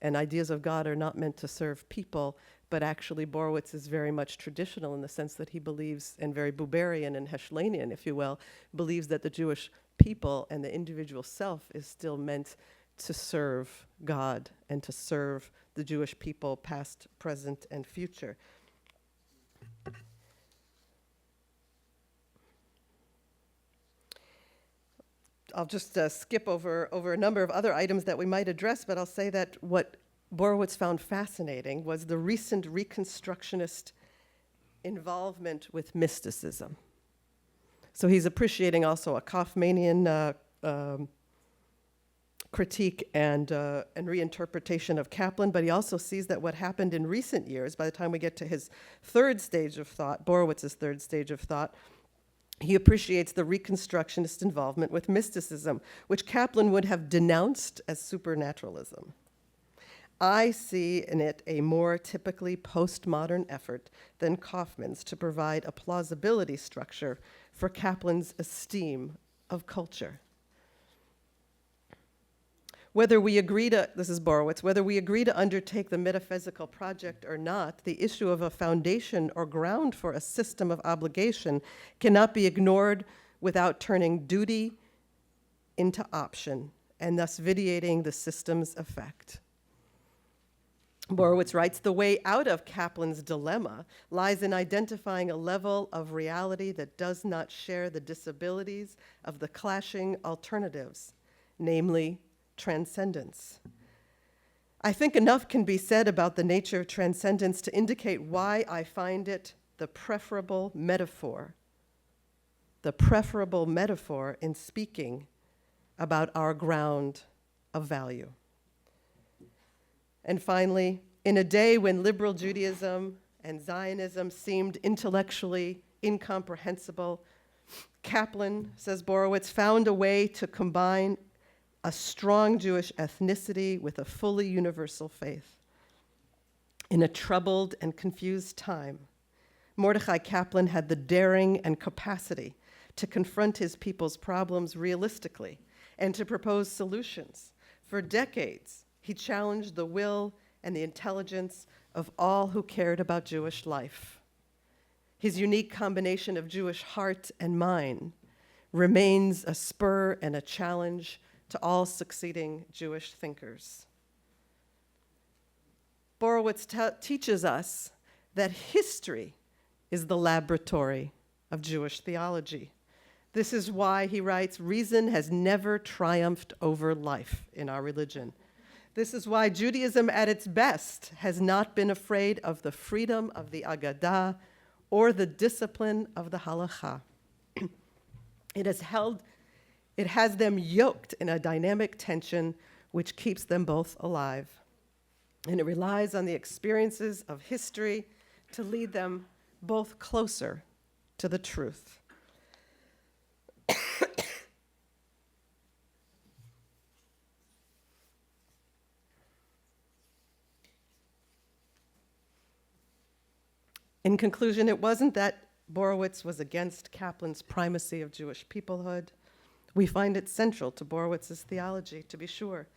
Speaker 5: and ideas of God are not meant to serve people, but actually Borowitz is very much traditional in the sense that he believes, and very Buberian and Heschelian, if you will, believes that the Jewish people and the individual self is still meant to serve God and to serve the Jewish people, past, present, and future. I'll just skip over a number of other items that we might address, but I'll say that what Borowitz found fascinating was the recent Reconstructionist involvement with mysticism. So he's appreciating also a Kaufmanian critique and reinterpretation of Kaplan, but he also sees that what happened in recent years, by the time we get to his third stage of thought, Borowitz's third stage of thought, he appreciates the Reconstructionist involvement with mysticism, which Kaplan would have denounced as supernaturalism. I see in it a more typically postmodern effort than Kaufman's to provide a plausibility structure for Kaplan's esteem of culture. Whether we agree to, this is Borowitz, whether we agree to undertake the metaphysical project or not, the issue of a foundation or ground for a system of obligation cannot be ignored without turning duty into option and thus vitiating the system's effect. Borowitz writes, the way out of Kaplan's dilemma lies in identifying a level of reality that does not share the disabilities of the clashing alternatives, namely transcendence. I think enough can be said about the nature of transcendence to indicate why I find it the preferable metaphor in speaking about our ground of value. And finally, in a day when liberal Judaism and Zionism seemed intellectually incomprehensible, Kaplan, says Borowitz, found a way to combine a strong Jewish ethnicity with a fully universal faith. In a troubled and confused time, Mordechai Kaplan had the daring and capacity to confront his people's problems realistically and to propose solutions. For decades, he challenged the will and the intelligence of all who cared about Jewish life. His unique combination of Jewish heart and mind remains a spur and a challenge to all succeeding Jewish thinkers. Borowitz teaches us that history is the laboratory of Jewish theology. This is why, he writes, reason has never triumphed over life in our religion. This is why Judaism at its best has not been afraid of the freedom of the Agadah or the discipline of the Halakha. It has them yoked in a dynamic tension which keeps them both alive. And it relies on the experiences of history to lead them both closer to the truth. In conclusion, it wasn't that Borowitz was against Kaplan's primacy of Jewish peoplehood. We find it central to Borowitz's theology, to be sure.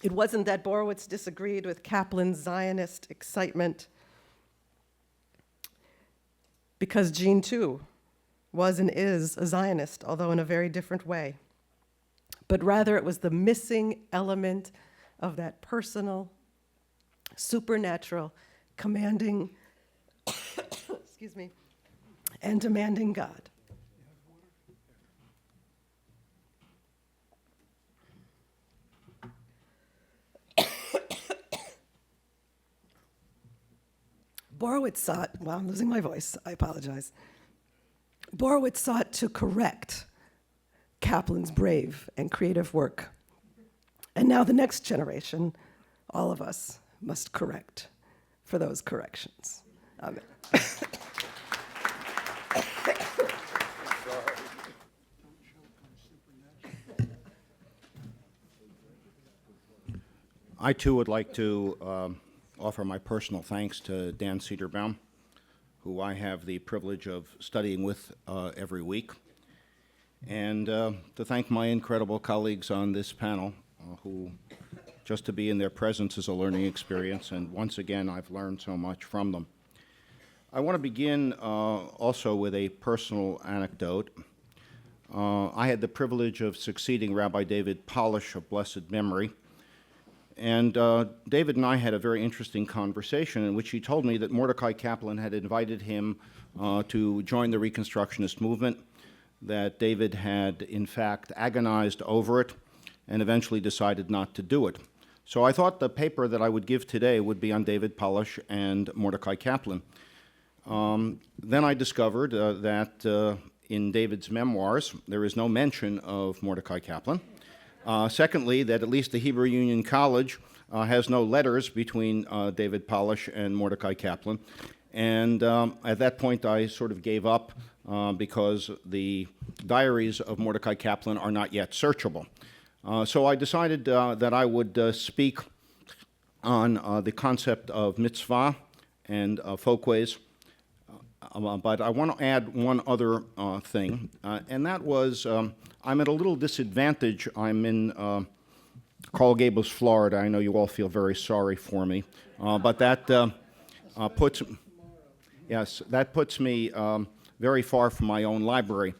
Speaker 5: It wasn't that Borowitz disagreed with Kaplan's Zionist excitement, because Jean, too, was and is a Zionist, although in a very different way. But rather, it was the missing element of that personal, supernatural, commanding, excuse me, and demanding God. Borowitz sought, well, I'm losing my voice, I apologize. Borowitz sought to correct Kaplan's brave and creative work. And now the next generation, all of us, must correct for those corrections. Amen.
Speaker 6: I too would like to offer my personal thanks to Dan Cederbaum, who I have the privilege of studying with every week, and to thank my incredible colleagues on this panel who Just to be in their presence is a learning experience, and once again, I've learned so much from them. I want to begin also with a personal anecdote. I had the privilege of succeeding Rabbi David Polish of blessed memory, and David and I had a very interesting conversation in which he told me that Mordecai Kaplan had invited him to join the Reconstructionist movement, that David had in fact agonized over it and eventually decided not to do it. So I thought the paper that I would give today would be on David Polish and Mordecai Kaplan. Then I discovered that in David's memoirs there is no mention of Mordecai Kaplan. Secondly, that at least the Hebrew Union College has no letters between David Polish and Mordecai Kaplan. And at that point I sort of gave up because the diaries of Mordecai Kaplan are not yet searchable. So I decided that I would speak on the concept of mitzvah and folkways. But I want to add one other thing, and that was I'm at a little disadvantage. I'm in Coral Gables, Florida. I know you all feel very sorry for me, but that puts me very far from my own library.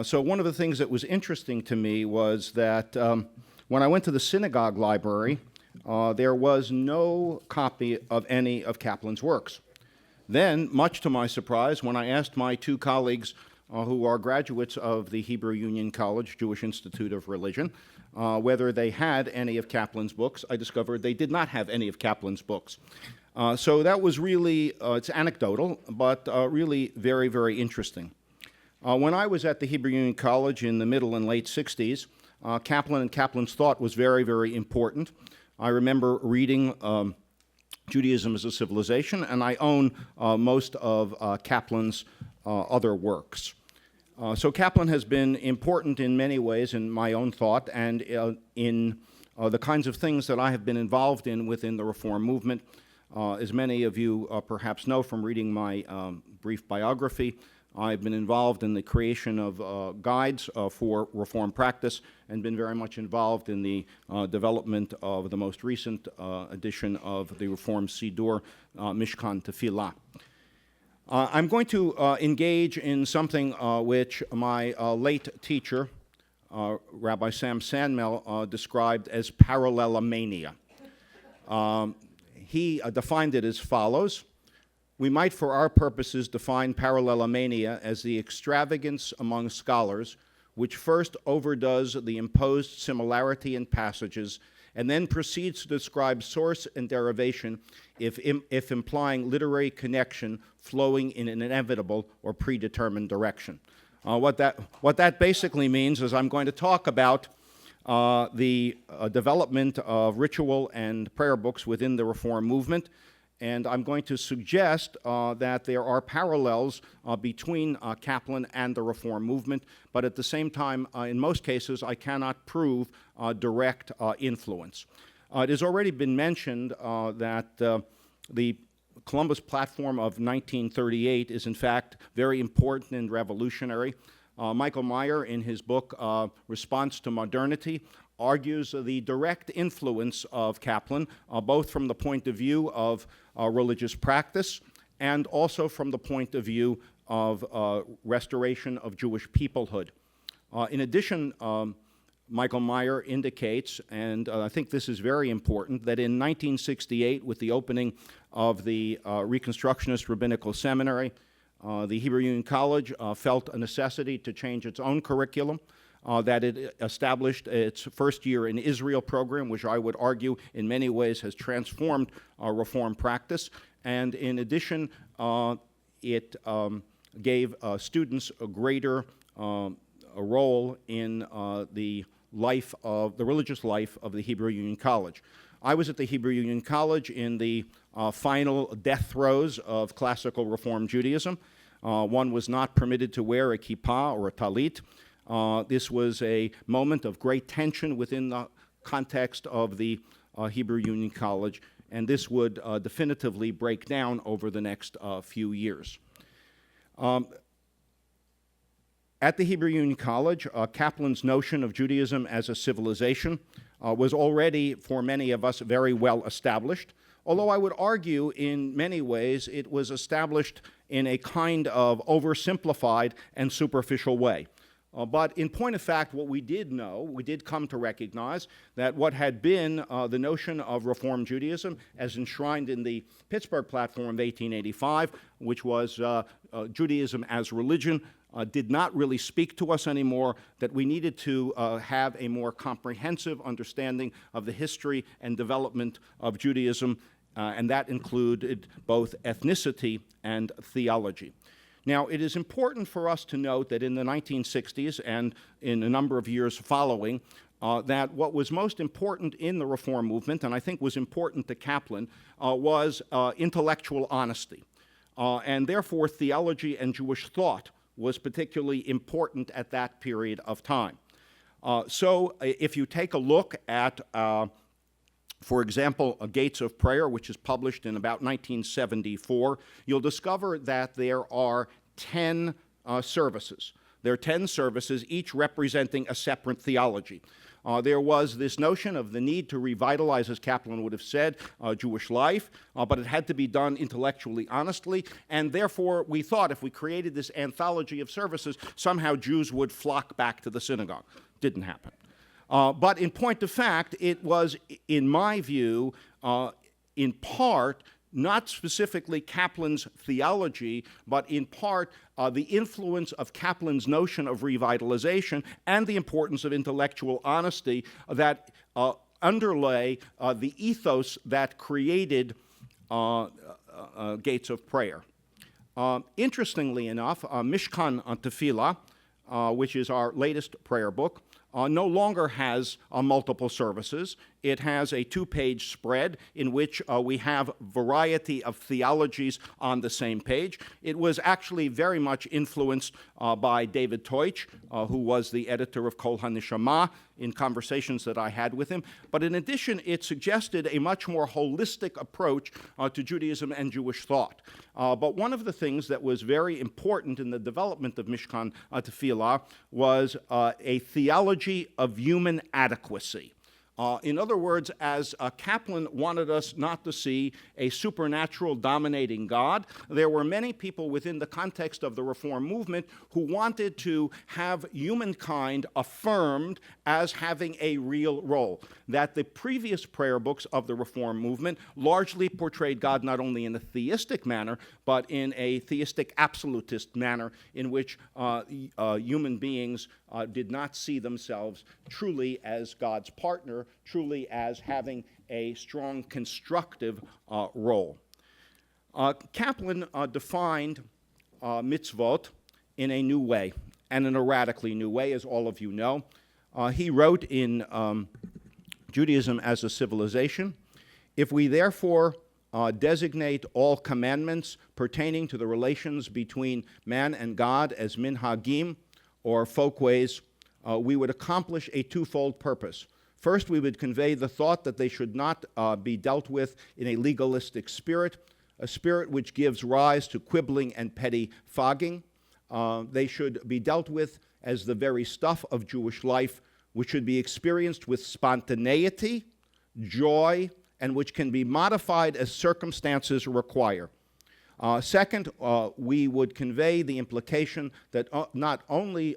Speaker 6: So one of the things that was interesting to me was that when I went to the synagogue library, there was no copy of any of Kaplan's works. Then, much to my surprise, when I asked my two colleagues who are graduates of the Hebrew Union College Jewish Institute of Religion whether they had any of Kaplan's books, I discovered they did not have any of Kaplan's books. So that was really, it's anecdotal, but really very, very interesting. When I was at the Hebrew Union College in the middle and late 60s, Kaplan and Kaplan's thought was very, very important. I remember reading Judaism as a Civilization, and I own most of Kaplan's other works. So Kaplan has been important in many ways in my own thought and in the kinds of things that I have been involved in within the Reform movement. As many of you perhaps know from reading my brief biography, I've been involved in the creation of guides for Reform practice and been very much involved in the development of the most recent edition of the Reform Siddur, Mishkan Tefillah. I'm going to engage in something which my late teacher, Rabbi Sam Sandmel, described as parallelomania. He defined it as follows. We might, for our purposes, define parallelomania as the extravagance among scholars which first overdoes the imposed similarity in passages and then proceeds to describe source and derivation if implying literary connection flowing in an inevitable or predetermined direction. What that basically means is I'm going to talk about the development of ritual and prayer books within the Reform movement, and I'm going to suggest that there are parallels between Kaplan and the Reform movement, but at the same time, in most cases, I cannot prove direct influence. It has already been mentioned that the Columbus platform of 1938 is in fact very important and revolutionary. Michael Meyer, in his book Response to Modernity, argues the direct influence of Kaplan, both from the point of view of religious practice and also from the point of view of restoration of Jewish peoplehood. In addition, Michael Meyer indicates, and I think this is very important, that in 1968, with the opening of the Reconstructionist Rabbinical Seminary, the Hebrew Union College felt a necessity to change its own curriculum, that it established its first year in Israel program, which I would argue in many ways has transformed Reform practice. And in addition, it gave students a greater role in the religious life of the Hebrew Union College. I was at the Hebrew Union College in the final death throes of classical Reform Judaism. One was not permitted to wear a kippah or a talit. This was a moment of great tension within the context of the Hebrew Union College, and this would definitively break down over the next few years. At the Hebrew Union College, Kaplan's notion of Judaism as a civilization was already, for many of us, very well established, although I would argue in many ways it was established in a kind of oversimplified and superficial way. But in point of fact, what we did know, we did come to recognize that what had been the notion of Reform Judaism as enshrined in the Pittsburgh Platform of 1885, which was Judaism as religion, did not really speak to us anymore, that we needed to have a more comprehensive understanding of the history and development of Judaism, and that included both ethnicity and theology. Now, it is important for us to note that in the 1960s and in a number of years following, that what was most important in the Reform movement, and I think was important to Kaplan, was intellectual honesty. And therefore, theology and Jewish thought was particularly important at that period of time. So if you take a look at, for example, Gates of Prayer, which is published in about 1974, you'll discover that there are 10 services. There are 10 services, each representing a separate theology. There was this notion of the need to revitalize, as Kaplan would have said, Jewish life, but it had to be done intellectually honestly, and therefore we thought if we created this anthology of services, somehow Jews would flock back to the synagogue. Didn't happen. But in point of fact, it was, in my view, in part, not specifically Kaplan's theology, but in part the influence of Kaplan's notion of revitalization and the importance of intellectual honesty that underlay the ethos that created Gates of Prayer. Interestingly enough, Mishkan Tefillah, which is our latest prayer book, no longer has multiple services. It has a two-page spread in which we have variety of theologies on the same page. It was actually very much influenced by David Teutsch, who was the editor of Kol HaNeshama, in conversations that I had with him. But in addition, it suggested a much more holistic approach to Judaism and Jewish thought. But one of the things that was very important in the development of Mishkan Tefillah was a theology of human adequacy. In other words, as Kaplan wanted us not to see a supernatural dominating God, there were many people within the context of the Reform movement who wanted to have humankind affirmed as having a real role. That the previous prayer books of the Reform movement largely portrayed God not only in a theistic manner, but in a theistic absolutist manner in which human beings did not see themselves truly as God's partner, truly as having a strong constructive role. Kaplan defined mitzvot in a new way, and in a radically new way, as all of you know. He wrote in Judaism as a Civilization, "If we therefore designate all commandments pertaining to the relations between man and God as minhagim, or folkways, we would accomplish a twofold purpose. First, we would convey the thought that they should not be dealt with in a legalistic spirit, a spirit which gives rise to quibbling and petty fogging. They should be dealt with as the very stuff of Jewish life, which should be experienced with spontaneity, joy, and which can be modified as circumstances require. Second, we would convey the implication that not only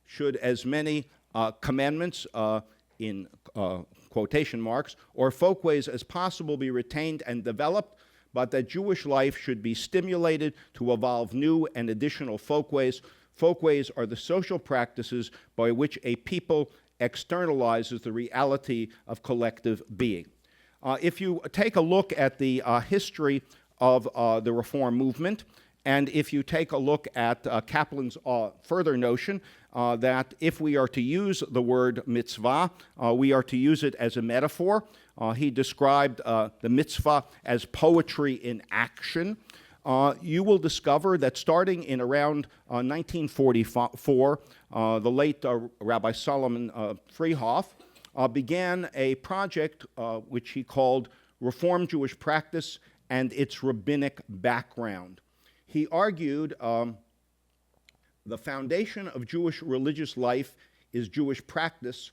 Speaker 6: should as many commandments in quotation marks or folkways as possible be retained and developed, but that Jewish life should be stimulated to evolve new and additional folkways. Folkways are the social practices by which a people externalizes the reality of collective being." If you take a look at the history of the Reform movement, and if you take a look at Kaplan's further notion that if we are to use the word mitzvah, we are to use it as a metaphor. He described the mitzvah as poetry in action. You will discover that starting in around 1944, the late Rabbi Solomon Freehoff began a project which he called Reform Jewish Practice and its Rabbinic Background. He argued The foundation of Jewish religious life is Jewish practice,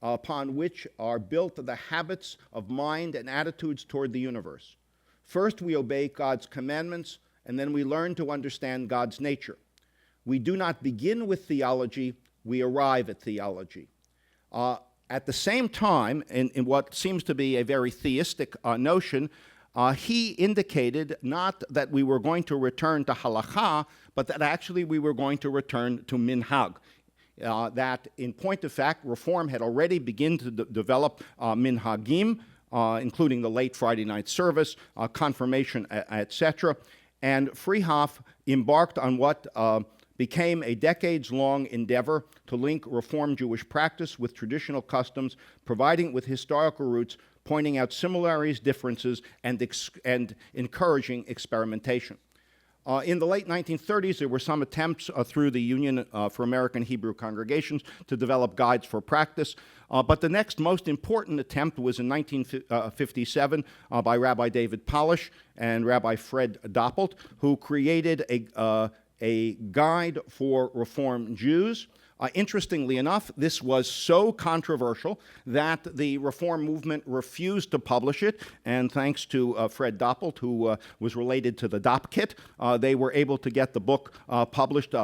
Speaker 6: upon which are built the habits of mind and attitudes toward the universe. First, we obey God's commandments, and then we learn to understand God's nature. We do not begin with theology, we arrive at theology. At the same time, in what seems to be a very theistic notion, he indicated not that we were going to return to halakha, but that actually we were going to return to minhag. That, in point of fact, Reform had already begun to develop minhagim, including the late Friday night service, confirmation, etc. And Freehoff embarked on what became a decades-long endeavor to link Reform Jewish practice with traditional customs, providing with historical roots, pointing out similarities, differences, and encouraging experimentation. In the late 1930s, there were some attempts through the Union for American Hebrew Congregations to develop guides for practice, but the next most important attempt was in 1957 by Rabbi David Polish and Rabbi Fred Doppelt, who created a guide for Reform Jews. Interestingly enough, this was so controversial that the Reform movement refused to publish it, and thanks to Fred Doppelt, who was related to the Dopp-Kit, they were able to get the book published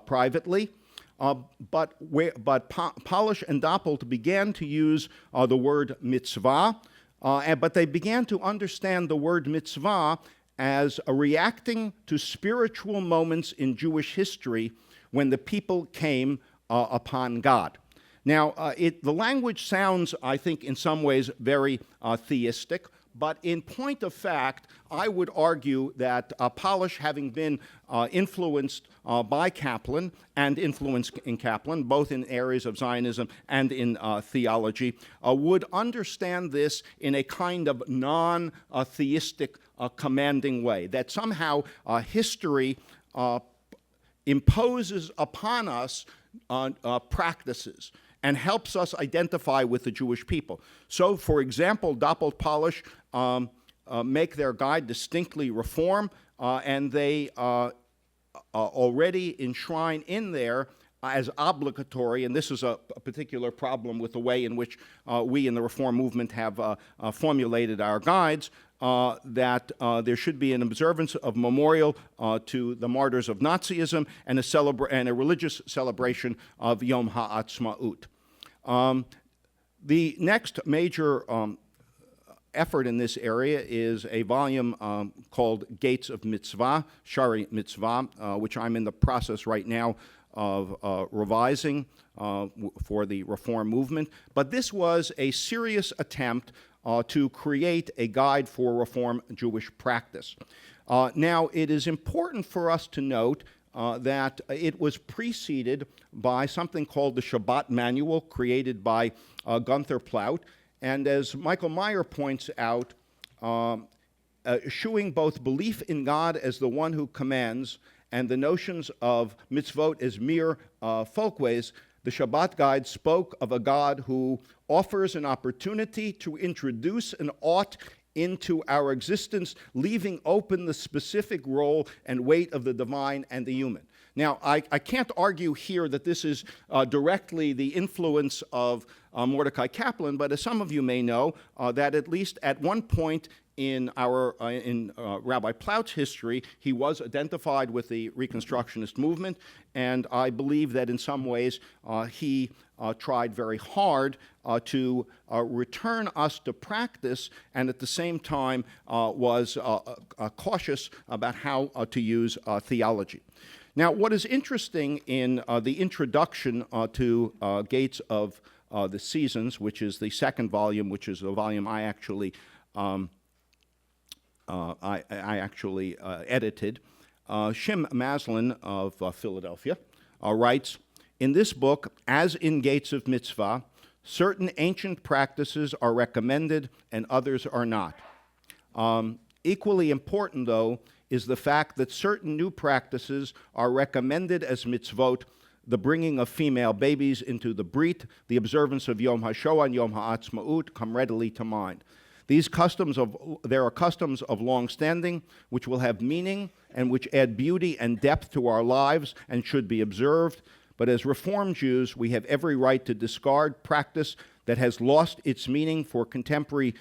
Speaker 6: privately. But Polish and Doppelt began to use the word mitzvah, but they began to understand the word mitzvah as reacting to spiritual moments in Jewish history when the people came upon God. Now, the language sounds, I think, in some ways very theistic, but in point of fact, I would argue that Polish, having been influenced by Kaplan and influenced in Kaplan, both in areas of Zionism and in theology, would understand this in a kind of non-theistic, commanding way, that somehow history imposes upon us practices and helps us identify with the Jewish people. So, for example, Doppelt Polish make their guide distinctly Reform, and they already enshrine in there as obligatory, and this is a particular problem with the way in which we in the Reform movement have formulated our guides, that there should be an observance of memorial to the martyrs of Nazism and a religious celebration of Yom HaAtzmaut. The next major effort in this area is a volume called Gates of Mitzvah, Shari Mitzvah, which I'm in the process right now of revising for the Reform movement. But this was a serious attempt to create a guide for Reform Jewish practice. Now, it is important for us to note that it was preceded by something called the Shabbat Manual, created by Gunther Plaut. And as Michael Meyer points out, eschewing both belief in God as the one who commands and the notions of mitzvot as mere folkways, the Shabbat Guide spoke of a God who offers an opportunity to introduce an ought into our existence, leaving open the specific role and weight of the divine and the human. Now, I can't argue here that this is directly the influence of Mordecai Kaplan, but as some of you may know, that at least at one point in Rabbi Plaut's history, he was identified with the Reconstructionist movement, and I believe that in some ways he tried very hard to return us to practice, and at the same time was cautious about how to use theology. Now, what is interesting in the introduction to Gates of the Seasons, which is the second volume, which is the volume I actually edited, Shim Maslin of Philadelphia writes, "In this book, as in Gates of Mitzvah, certain ancient practices are recommended and others are not. Equally important, though, is the fact that certain new practices are recommended as mitzvot, the bringing of female babies into the Brit, the observance of Yom HaShoah and Yom HaAtzmaut come readily to mind. There are customs of long standing which will have meaning and which add beauty and depth to our lives and should be observed. But as Reformed Jews, we have every right to discard practice that has lost its meaning for contemporary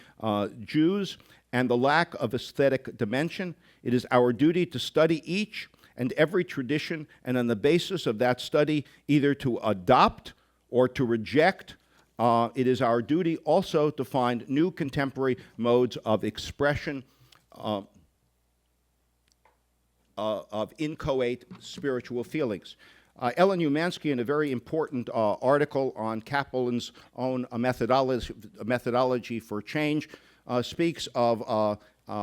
Speaker 6: Jews and the lack of aesthetic dimension. It is our duty to study each and every tradition, and on the basis of that study, either to adopt or to reject. It is our duty also to find new contemporary modes of expression of inchoate spiritual feelings. Ellen Umansky, in a very important article on Kaplan's own methodology for change, speaks of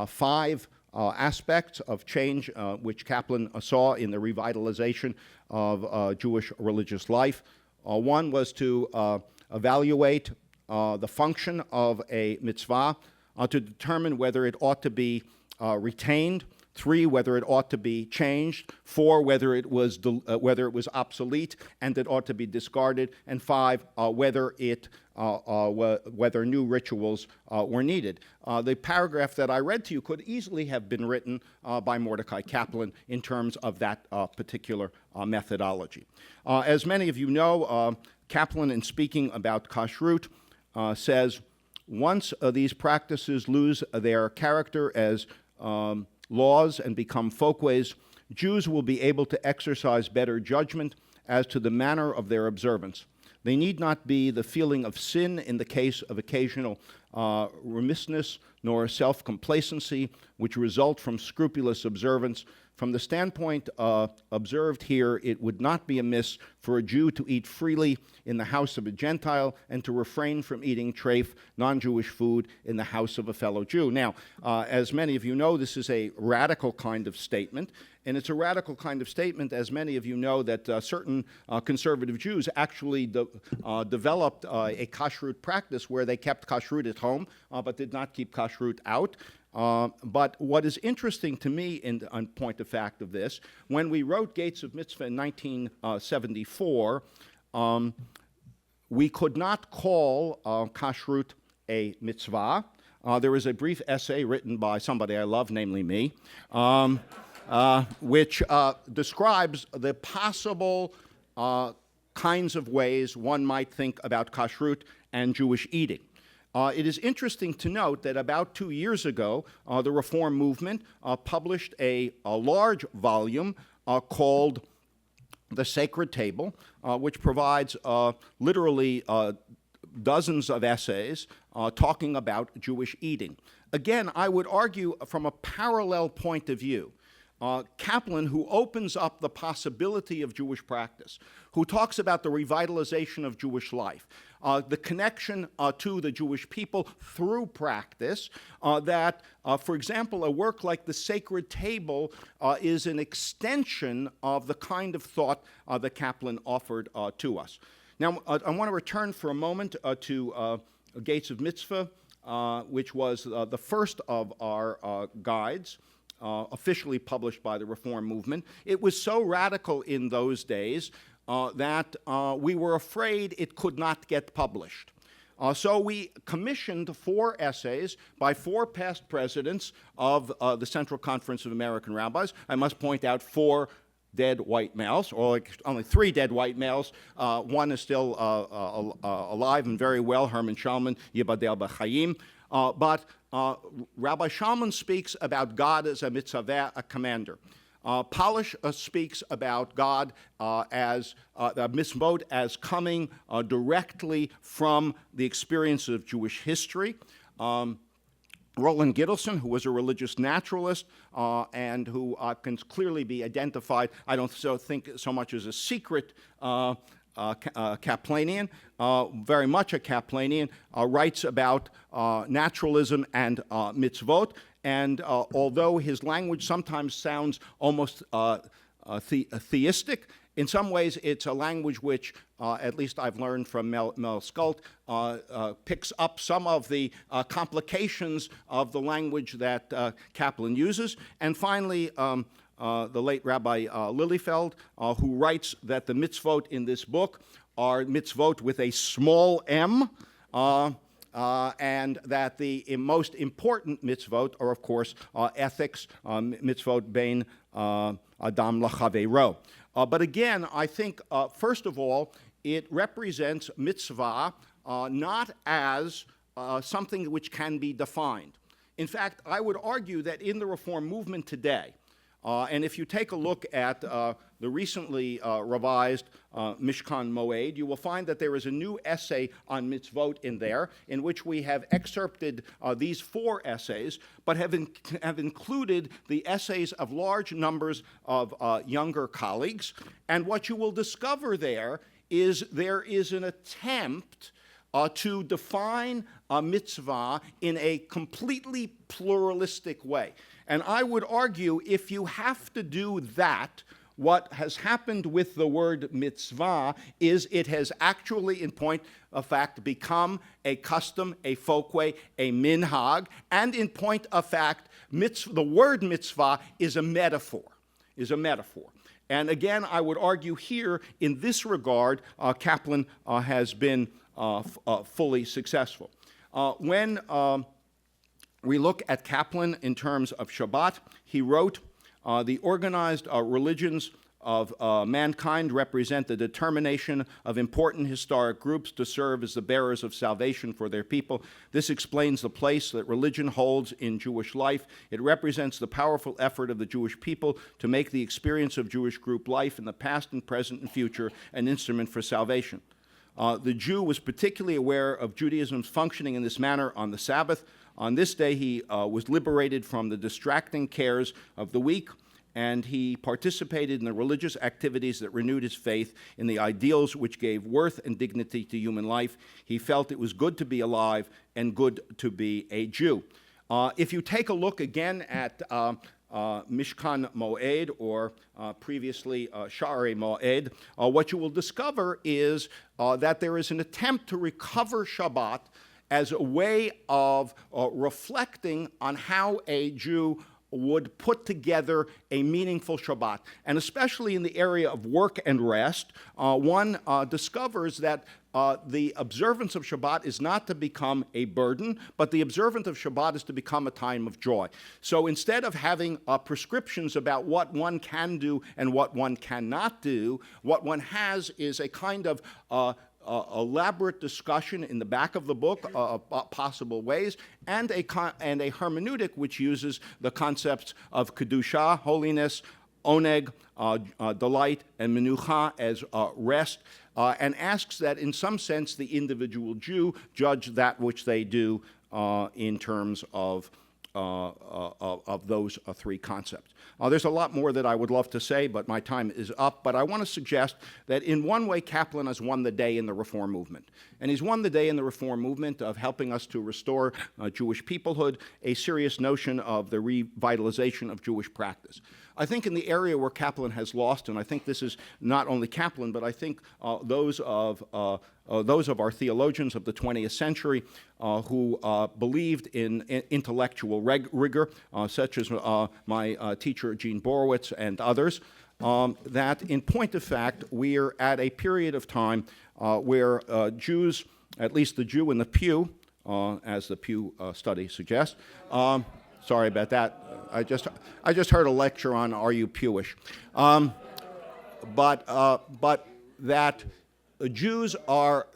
Speaker 6: 5 aspects of change which Kaplan saw in the revitalization of Jewish religious life. One was to evaluate the function of a mitzvah, to determine whether it ought to be retained. 3, whether it ought to be changed. 4, whether it was obsolete and it ought to be discarded. And 5, whether new rituals were needed. The paragraph that I read to you could easily have been written by Mordecai Kaplan in terms of that particular methodology. As many of you know, Kaplan, in speaking about kashrut, says, once these practices lose their character as laws and become folkways, Jews will be able to exercise better judgment as to the manner of their observance. They need not be the feeling of sin in the case of occasional remissness, nor self-complacency, which result from scrupulous observance. From the standpoint observed here, it would not be amiss for a Jew to eat freely in the house of a Gentile and to refrain from eating treif, non-Jewish food, in the house of a fellow Jew. Now, as many of you know, this is a radical kind of statement, and it's a radical kind of statement, as many of you know, that certain conservative Jews actually developed a kashrut practice where they kept kashrut at home, but did not keep kashrut out. But what is interesting to me on point of fact of this, when we wrote Gates of Mitzvah in 1974, we could not call kashrut a mitzvah. There was a brief essay written by somebody I love, namely me, which describes the possible kinds of ways one might think about kashrut and Jewish eating. It is interesting to note that about 2 years ago, the Reform movement published a large volume called The Sacred Table, which provides literally dozens of essays talking about Jewish eating. Again, I would argue from a parallel point of view, Kaplan, who opens up the possibility of Jewish practice, who talks about the revitalization of Jewish life, the connection to the Jewish people through practice, that, for example, a work like The Sacred Table is an extension of the kind of thought that Kaplan offered to us. Now, I want to return for a moment to Gates of Mitzvah, which was the first of our guides, officially published by the Reform movement. It was so radical in those days that we were afraid it could not get published. So we commissioned 4 essays by 4 past presidents of the Central Conference of American Rabbis. I must point out 4 dead white males, or only 3 dead white males. One is still alive and very well, Herman Shalman, Yibadel B'Chaim. But Rabbi Shalman speaks about God as a mitzvah, a commander. Polish speaks about God as a mitzvot as coming directly from the experience of Jewish history. Roland Gittleson, who was a religious naturalist and who can clearly be identified, I don't think so much as a secret Kaplanian, very much a Kaplanian, writes about naturalism and mitzvot. And although his language sometimes sounds almost theistic, in some ways it's a language which, at least I've learned from Mel Skult, picks up some of the complications of the language that Kaplan uses. And finally, the late Rabbi Liliefeld, who writes that the mitzvot in this book are mitzvot with a small m, and that the most important mitzvot are, of course, ethics, mitzvot bein adam lachaveiro. But again, I think, first of all, it represents mitzvah not as something which can be defined. In fact, I would argue that in the Reform movement today, and if you take a look at the recently revised Mishkan Moed, you will find that there is a new essay on mitzvot in there, in which we have excerpted these 4 essays, but have included the essays of large numbers of younger colleagues. And what you will discover there is an attempt to define a mitzvah in a completely pluralistic way. And I would argue, if you have to do that, what has happened with the word mitzvah is it has actually, in point of fact, become a custom, a folkway, a minhag, and in point of fact, the word mitzvah is a metaphor, And again, I would argue here, in this regard, Kaplan has been fully successful. When we look at Kaplan in terms of Shabbat, he wrote, the organized religions of mankind represent the determination of important historic groups to serve as the bearers of salvation for their people. This explains the place that religion holds in Jewish life. It represents the powerful effort of the Jewish people to make the experience of Jewish group life in the past and present and future an instrument for salvation. The Jew was particularly aware of Judaism's functioning in this manner on the Sabbath. On this day, he was liberated from the distracting cares of the week, and he participated in the religious activities that renewed his faith in the ideals which gave worth and dignity to human life. He felt it was good to be alive and good to be a Jew. If you take a look again at Mishkan Moed, or previously Sha'arei Moed, what you will discover is that there is an attempt to recover Shabbat as a way of reflecting on how a Jew would put together a meaningful Shabbat. And especially in the area of work and rest, one discovers that the observance of Shabbat is not to become a burden, but the observance of Shabbat is to become a time of joy. So instead of having prescriptions about what one can do and what one cannot do, what one has is a kind of elaborate discussion in the back of the book of possible ways, and a hermeneutic which uses the concepts of kedusha, holiness, oneg, delight, and menucha as rest, and asks that in some sense the individual Jew judge that which they do in terms of those 3 concepts. There's a lot more that I would love to say, but my time is up. But I want to suggest that in one way, Kaplan has won the day in the Reform movement. And he's won the day in the Reform movement of helping us to restore Jewish peoplehood, a serious notion of the revitalization of Jewish practice. I think in the area where Kaplan has lost, and I think this is not only Kaplan, but I think those of our theologians of the 20th century who believed in intellectual rigor, such as my teacher Gene Borowitz and others, that in point of fact, we're at a period of time where Jews, at least the Jew in the pew, as the Pew study suggests, sorry about that. I just heard a lecture on Are You Pewish? But that Jews are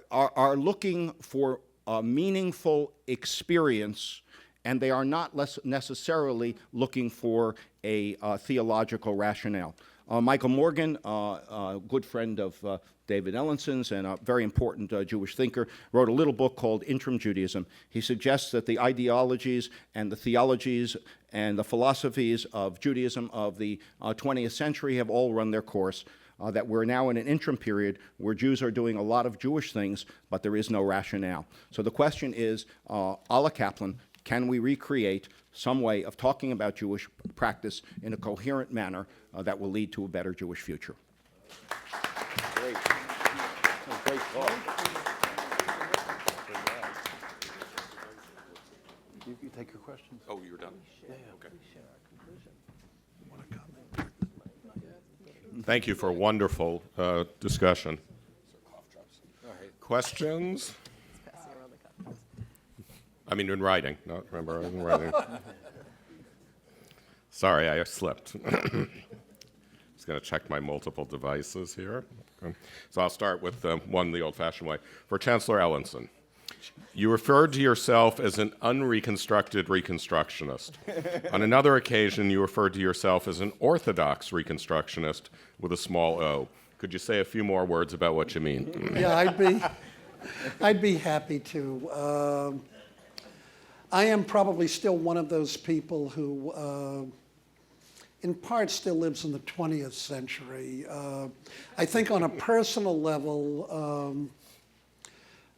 Speaker 6: looking for a meaningful experience, and they are not necessarily looking for a theological rationale. Michael Morgan, a good friend of David Ellenson's and a very important Jewish thinker, wrote a little book called Interim Judaism. He suggests that the ideologies and the theologies and the philosophies of Judaism of the 20th century have all run their course, that we're now in an interim period where Jews are doing a lot of Jewish things, but there is no rationale. So the question is, a la Kaplan, can we recreate some way of talking about Jewish practice in a coherent manner that will lead to a better Jewish future? Great. Great talk.
Speaker 3: You take your questions?
Speaker 1: Oh, you're done? Yeah. Okay. Thank you for a wonderful discussion. Questions? I mean, in writing, not remember in writing. Sorry, I slipped. Just going to check my multiple devices here. Okay. So I'll start with one the old-fashioned way. For Chancellor Ellenson, you referred to yourself as an unreconstructed Reconstructionist. On another occasion, you referred to yourself as an Orthodox Reconstructionist with a small o. Could you say a few more words about what you mean?
Speaker 4: Yeah, I'd be happy to. I am probably still one of those people who, in part, still lives in the 20th century. I think on a personal level,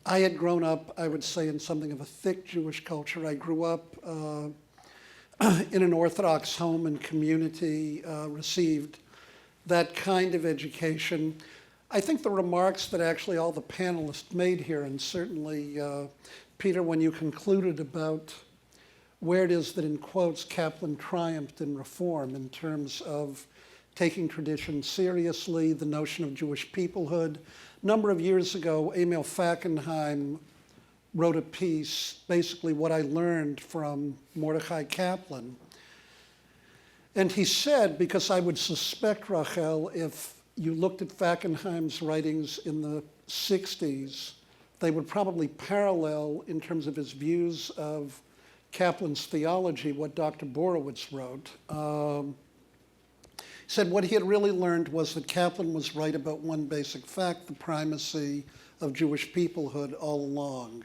Speaker 4: I had grown up, I would say, in something of a thick Jewish culture. I grew up in an Orthodox home and community, received that kind of education. I think the remarks that actually all the panelists made here, and certainly Peter, when you concluded about where it is that, in quotes, Kaplan triumphed in reform in terms of taking tradition seriously, the notion of Jewish peoplehood. A number of years ago, Emil Fackenheim wrote a piece, basically what I learned from Mordechai Kaplan. And he said, because I would suspect, Rachel, if you looked at Fackenheim's writings in the 60s, they would probably parallel, in terms of his views of Kaplan's theology, what Dr. Borowitz wrote. He said what he had really learned was that Kaplan was right about one basic fact, the primacy of Jewish peoplehood all along.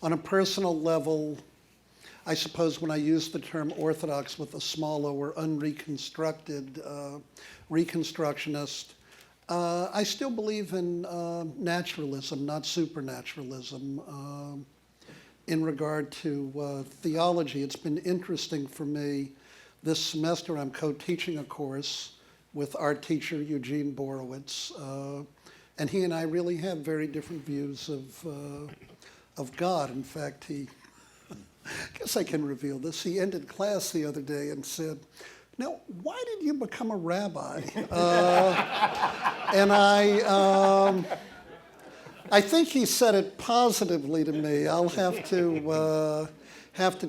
Speaker 4: On a personal level, I suppose when I use the term Orthodox with a small o or unreconstructed Reconstructionist, I still believe in naturalism, not supernaturalism. In regard to theology, it's been interesting for me. This semester I'm co-teaching a course with our teacher, Eugene Borowitz, and he and I really have very different views of God. In fact, I guess I can reveal this. He ended class the other day and said, "Now, why did you become a rabbi?" And I think he said it positively to me. I'll have to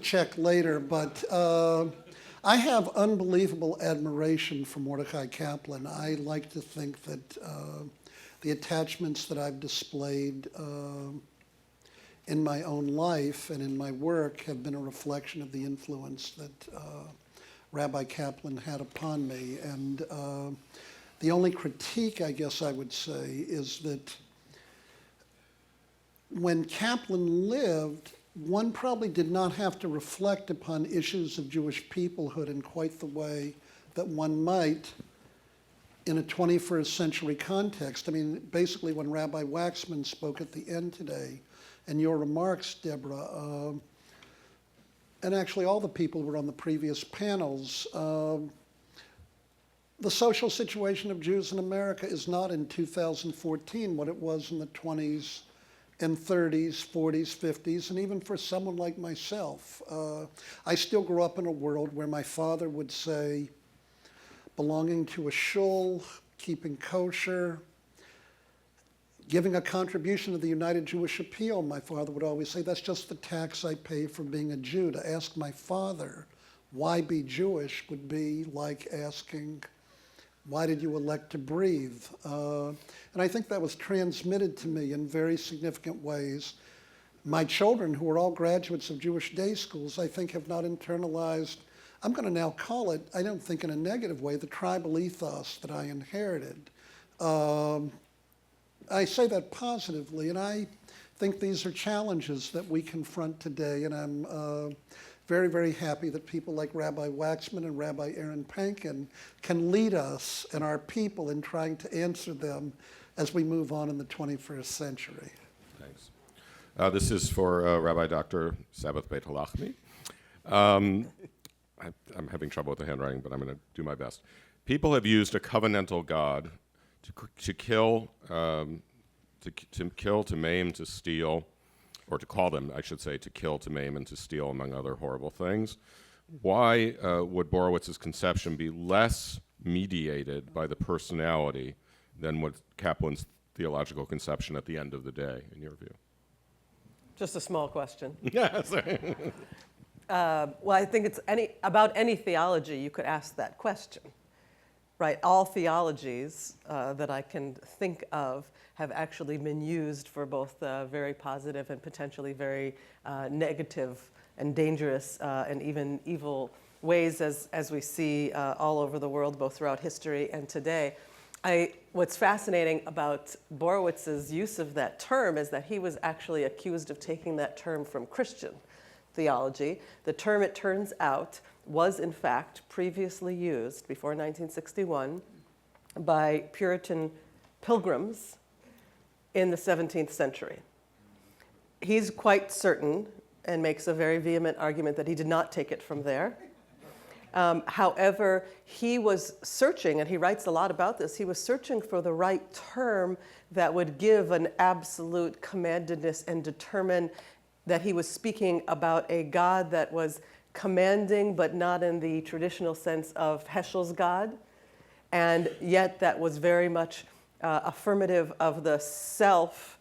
Speaker 4: check later, but I have unbelievable admiration for Mordechai Kaplan. I like to think that the attachments that I've displayed in my own life and in my work have been a reflection of the influence that Rabbi Kaplan had upon me. And the only critique, I guess I would say, is that when Kaplan lived, one probably did not have to reflect upon issues of Jewish peoplehood in quite the way that one might in a 21st century context. I mean, basically when Rabbi Waxman spoke at the end today, and your remarks, Deborah, and actually all the people who were on the previous panels, the social situation of Jews in America is not in 2014 what it was in the 20s and 30s, 40s, 50s, and even for someone like myself. I still grew up in a world where my father would say, belonging to a shul, keeping kosher, giving a contribution to the United Jewish Appeal, my father would always say, that's just the tax I pay for being a Jew. To ask my father, why be Jewish, would be like asking, why did you elect to breathe? And I think that was transmitted to me in very significant ways. My children, who are all graduates of Jewish day schools, I think have not internalized, I'm going to now call it, I don't think in a negative way, the tribal ethos that I inherited. I say that positively, and I think these are challenges that we confront today, and I'm very, very happy that people like Rabbi Waxman and Rabbi Aaron Pankin can lead us and our people in trying to answer them as we move on in the 21st century.
Speaker 1: Thanks. This is for Rabbi Dr. Sabath Beit-Halachmi. I'm having trouble with the handwriting, but I'm going to do my best. People have used a covenantal God to kill, to maim, to steal, or to call them, I should say, to kill, to maim, and to steal, among other horrible things. Why would Borowitz's conception be less mediated by the personality than what Kaplan's theological conception at the end of the day, in your view?
Speaker 5: Just a small question.
Speaker 1: Yeah, sorry.
Speaker 5: Well, I think it's about any theology, you could ask that question, right? All theologies that I can think of have actually been used for both very positive and potentially very negative and dangerous and even evil ways, as we see all over the world, both throughout history and today. What's fascinating about Borowitz's use of that term is that he was actually accused of taking that term from Christian theology. The term, it turns out, was in fact previously used before 1961 by Puritan pilgrims in the 17th century. He's quite certain and makes a very vehement argument that he did not take it from there. However, he was searching, and he writes a lot about this, he was searching for the right term that would give an absolute commandedness and determine that he was speaking about a God that was commanding, but not in the traditional sense of Heschel's God, and yet that was very much affirmative of the self,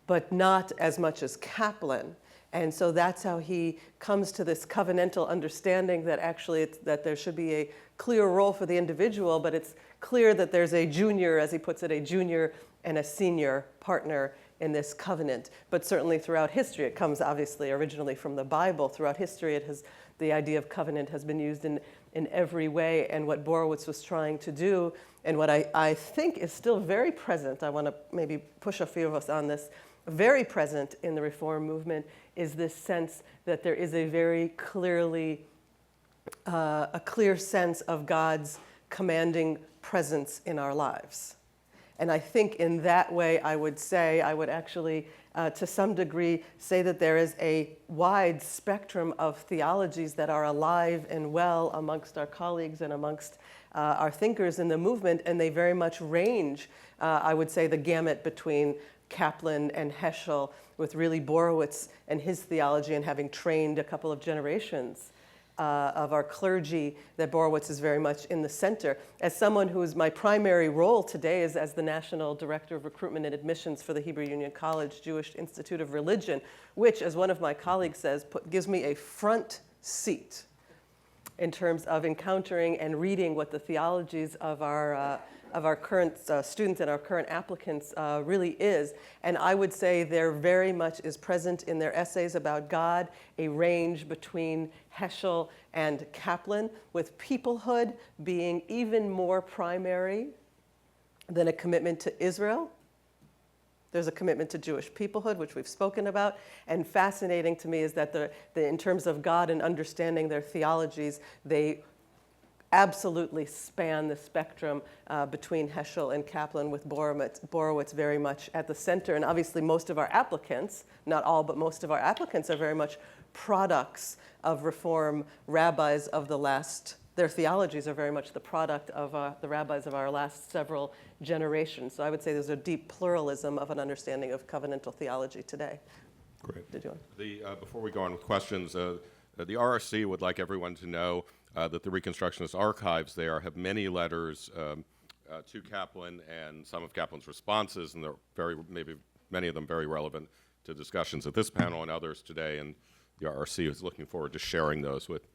Speaker 5: but not as much as Kaplan. And so that's how he comes to this covenantal understanding that actually that there should be a clear role for the individual, but it's clear that there's a junior, as he puts it, a junior and a senior partner in this covenant. But certainly throughout history, it comes obviously originally from the Bible. Throughout history, the idea of covenant has been used in every way. And what Borowitz was trying to do, and what I think is still very present, I want to maybe push a few of us on this, very present in the Reform movement, is this sense that there is a very clear sense of God's commanding presence in our lives. And I think in that way, I would actually, to some degree, say that there is a wide spectrum of theologies that are alive and well amongst our colleagues and amongst our thinkers in the movement, and they very much range, I would say, the gamut between Kaplan and Heschel, with really Borowitz and his theology, and having trained a couple of generations of our clergy, that Borowitz is very much in the center. As someone whose my primary role today is as the National Director of Recruitment and Admissions for the Hebrew Union College Jewish Institute of Religion, which, as one of my colleagues says, gives me a front seat in terms of encountering and reading what the theologies of our current students and our current applicants really is. And I would say there very much is present in their essays about God a range between Heschel and Kaplan, with peoplehood being even more primary than a commitment to Israel. There's a commitment to Jewish peoplehood, which we've spoken about. And fascinating to me is that in terms of God and understanding their theologies, they absolutely span the spectrum between Heschel and Kaplan, with Borowitz very much at the center. And obviously most of our applicants, not all, but most of our applicants are very much products of Reform rabbis of the last, their theologies are very much the product of the rabbis of our last several generations. So I would say there's a deep pluralism of an understanding of covenantal theology today.
Speaker 1: Great.
Speaker 5: Did you want?
Speaker 1: Before we go on with questions, the RRC would like everyone to know that the Reconstructionist archives there have many letters to Kaplan and some of Kaplan's responses, and they're maybe many of them very relevant to discussions at this panel and others today, and the RRC is looking forward to sharing those with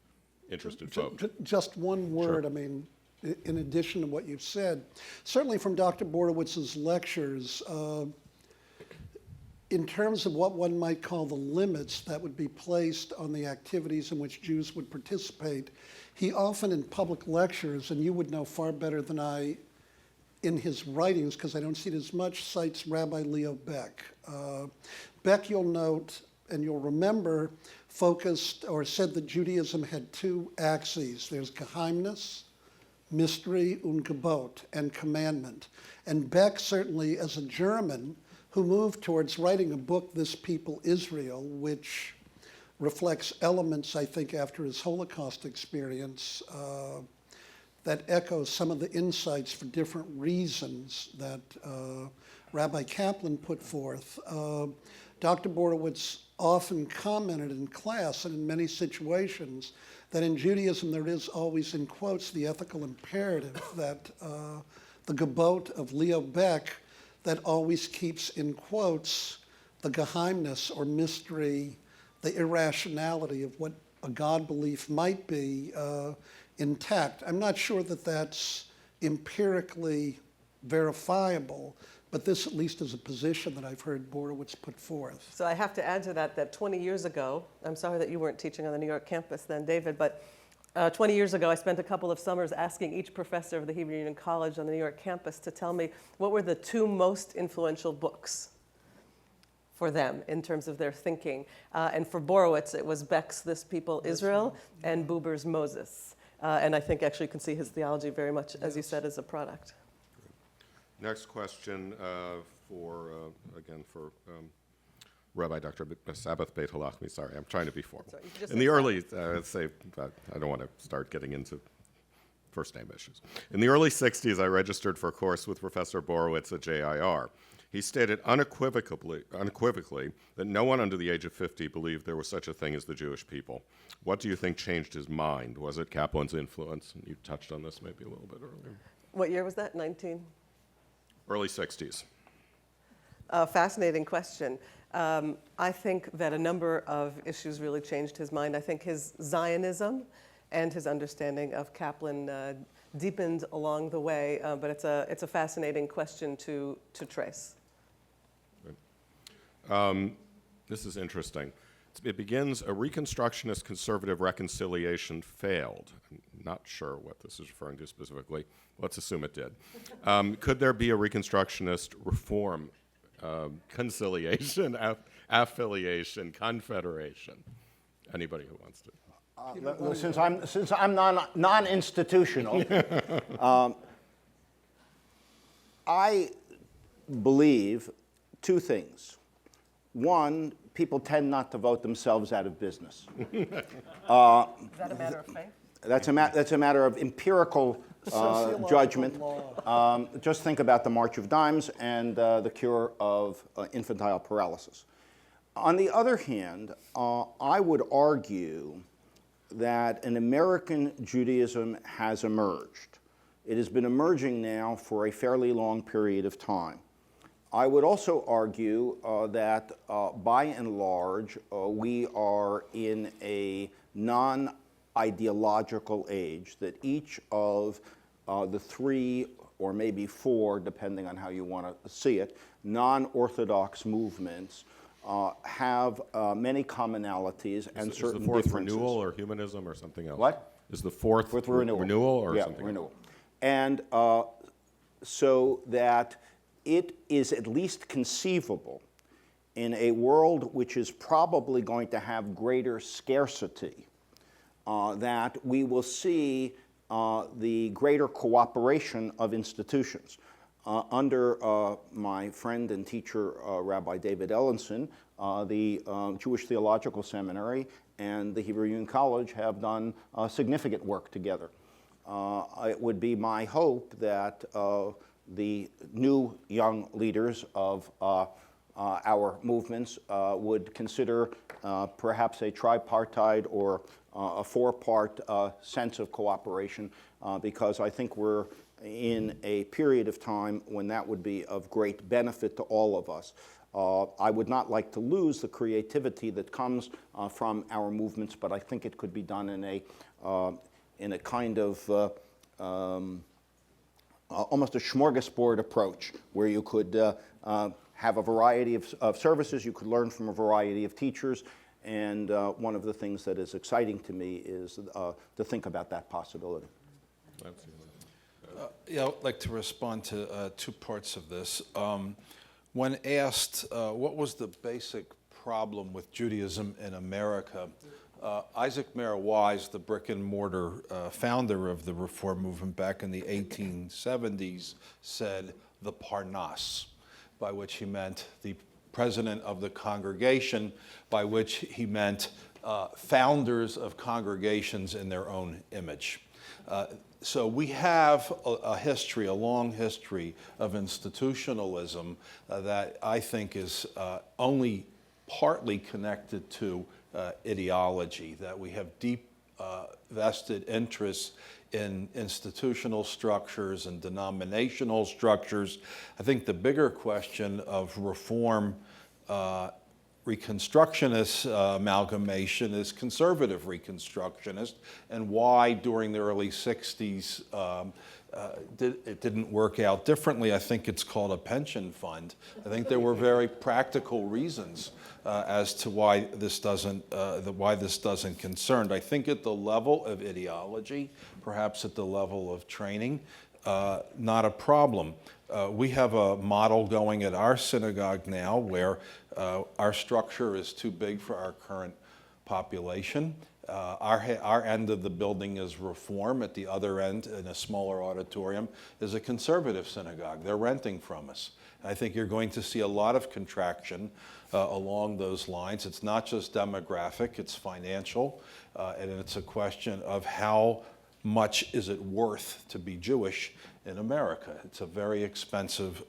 Speaker 1: interested folks.
Speaker 4: Just one word,
Speaker 1: Sure.
Speaker 4: I mean, in addition to what you've said, certainly from Dr. Borowitz's lectures, in terms of what one might call the limits that would be placed on the activities in which Jews would participate, he often in public lectures, and you would know far better than I in his writings, because I don't see it as much, cites Rabbi Leo Beck. Beck, you'll note, and you'll remember, focused or said that Judaism had two axes. There's Geheimnis, mystery, und Gebot, and commandment. And Beck, certainly as a German, who moved towards writing a book, This People Israel, which reflects elements, I think, after his Holocaust experience, that echoes some of the insights for different reasons that Rabbi Kaplan put forth. Dr. Borowitz often commented in class and in many situations that in Judaism there is always, in quotes, the ethical imperative that the Gebot of Leo Beck that always keeps in quotes the geheimness or mystery, the irrationality of what a God belief might be intact. I'm not sure that that's empirically verifiable, but this at least is a position that I've heard Borowitz put forth.
Speaker 5: So I have to add to that 20 years ago, I'm sorry that you weren't teaching on the New York campus then, David, but 20 years ago I spent a couple of summers asking each professor of the Hebrew Union College on the New York campus to tell me what were the two most influential books for them in terms of their thinking. And for Borowitz, it was Beck's This People Israel and Buber's Moses. And I think actually you can see his theology very much, as you said, as a product.
Speaker 1: Next question for Rabbi Dr. Sabath Beit-Halachmi. Sorry, I'm trying to be formal.
Speaker 5: Sorry, you just
Speaker 1: In the
Speaker 5: said
Speaker 1: early, I don't want to start getting into first name issues. In the early 60s, I registered for a course with Professor Borowitz at JIR. He stated unequivocally that no one under the age of 50 believed there was such a thing as the Jewish people. What do you think changed his mind? Was it Kaplan's influence? And you touched on this maybe a little bit earlier.
Speaker 5: What year was that, 19?
Speaker 1: Early 60s.
Speaker 5: Fascinating question. I think that a number of issues really changed his mind. I think his Zionism and his understanding of Kaplan deepened along the way, but it's a fascinating question to trace.
Speaker 1: This is interesting. It begins, a Reconstructionist conservative reconciliation failed. I'm not sure what this is referring to specifically. Let's assume it did. Could there be a Reconstructionist reform, conciliation, affiliation, confederation? Anybody who wants to.
Speaker 6: Since I'm non-institutional, I believe two things. One, people tend not to vote themselves out of business.
Speaker 5: Is that a matter of faith?
Speaker 6: That's a matter of empirical judgment. Just think about the March of Dimes and the cure of infantile paralysis. On the other hand, I would argue that an American Judaism has emerged. It has been emerging now for a fairly long period of time. I would also argue that by and large, we are in a non-ideological age, that each of the three or maybe four, depending on how you want to see it, non-Orthodox movements have many commonalities and certain differences.
Speaker 1: Is the fourth renewal or humanism or something else?
Speaker 6: What?
Speaker 1: Is the fourth renewal or
Speaker 6: yeah,
Speaker 1: something
Speaker 6: renewal.
Speaker 1: else?
Speaker 6: And so that it is at least conceivable in a world which is probably going to have greater scarcity, that we will see the greater cooperation of institutions. Under my friend and teacher, Rabbi David Ellenson, the Jewish Theological Seminary and the Hebrew Union College have done significant work together. It would be my hope that the new young leaders of our movements would consider perhaps a tripartite or a four-part sense of cooperation, because I think we're in a period of time when that would be of great benefit to all of us. I would not like to lose the creativity that comes from our movements, but I think it could be done in a kind of almost a smorgasbord approach, where you could have a variety of services, you could learn from a variety of teachers, and one of the things that is exciting to me is to think about that possibility.
Speaker 3: Yeah, I'd like to respond to two parts of this. When asked what was the basic problem with Judaism in America, Isaac Mayer Wise, the brick and mortar founder of the Reform movement back in the 1870s, said the Parnas, by which he meant the president of the congregation, by which he meant founders of congregations in their own image. So we have a history, a long history of institutionalism that I think is only partly connected to ideology, that we have deep vested interests in institutional structures and denominational structures. I think the bigger question of reform Reconstructionist amalgamation is conservative Reconstructionist, and why during the early 60s it didn't work out differently. I think it's called a pension fund. I think there were very practical reasons as to why this doesn't concern. I think at the level of ideology, perhaps at the level of training, not a problem. We have a model going at our synagogue now where our structure is too big for our current population. Our end of the building is Reform. At the other end, in a smaller auditorium, is a conservative synagogue. They're renting from us. I think you're going to see a lot of contraction along those lines. It's not just demographic, it's financial, and it's a question of how much is it worth to be Jewish in America. It's a very expensive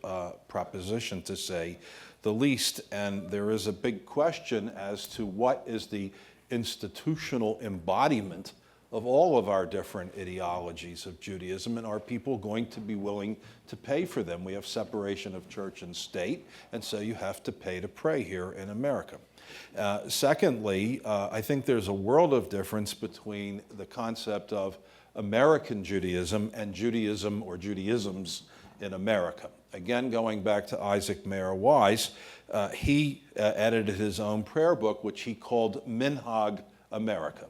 Speaker 3: proposition, to say the least, and there is a big question as to what is the institutional embodiment of all of our different ideologies of Judaism, and are people going to be willing to pay for them? We have separation of church and state, and so you have to pay to pray here in America. Secondly, I think there's a world of difference between the concept of American Judaism and Judaism or Judaisms in America. Again, going back to Isaac Mayer Wise, he edited his own prayer book, which he called Minhag America,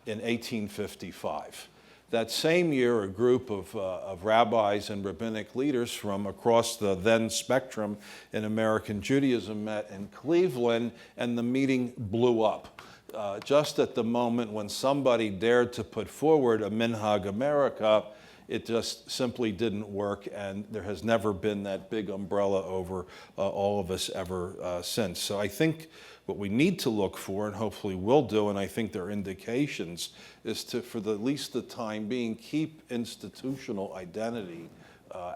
Speaker 3: in 1855. That same year, a group of rabbis and rabbinic leaders from across the then spectrum in American Judaism met in Cleveland, and the meeting blew up. Just at the moment when somebody dared to put forward a Minhag America, it just simply didn't work, and there has never been that big umbrella over all of us ever since. So I think what we need to look for, and hopefully will do, and I think there are indications, is to, for at least the time being, keep institutional identity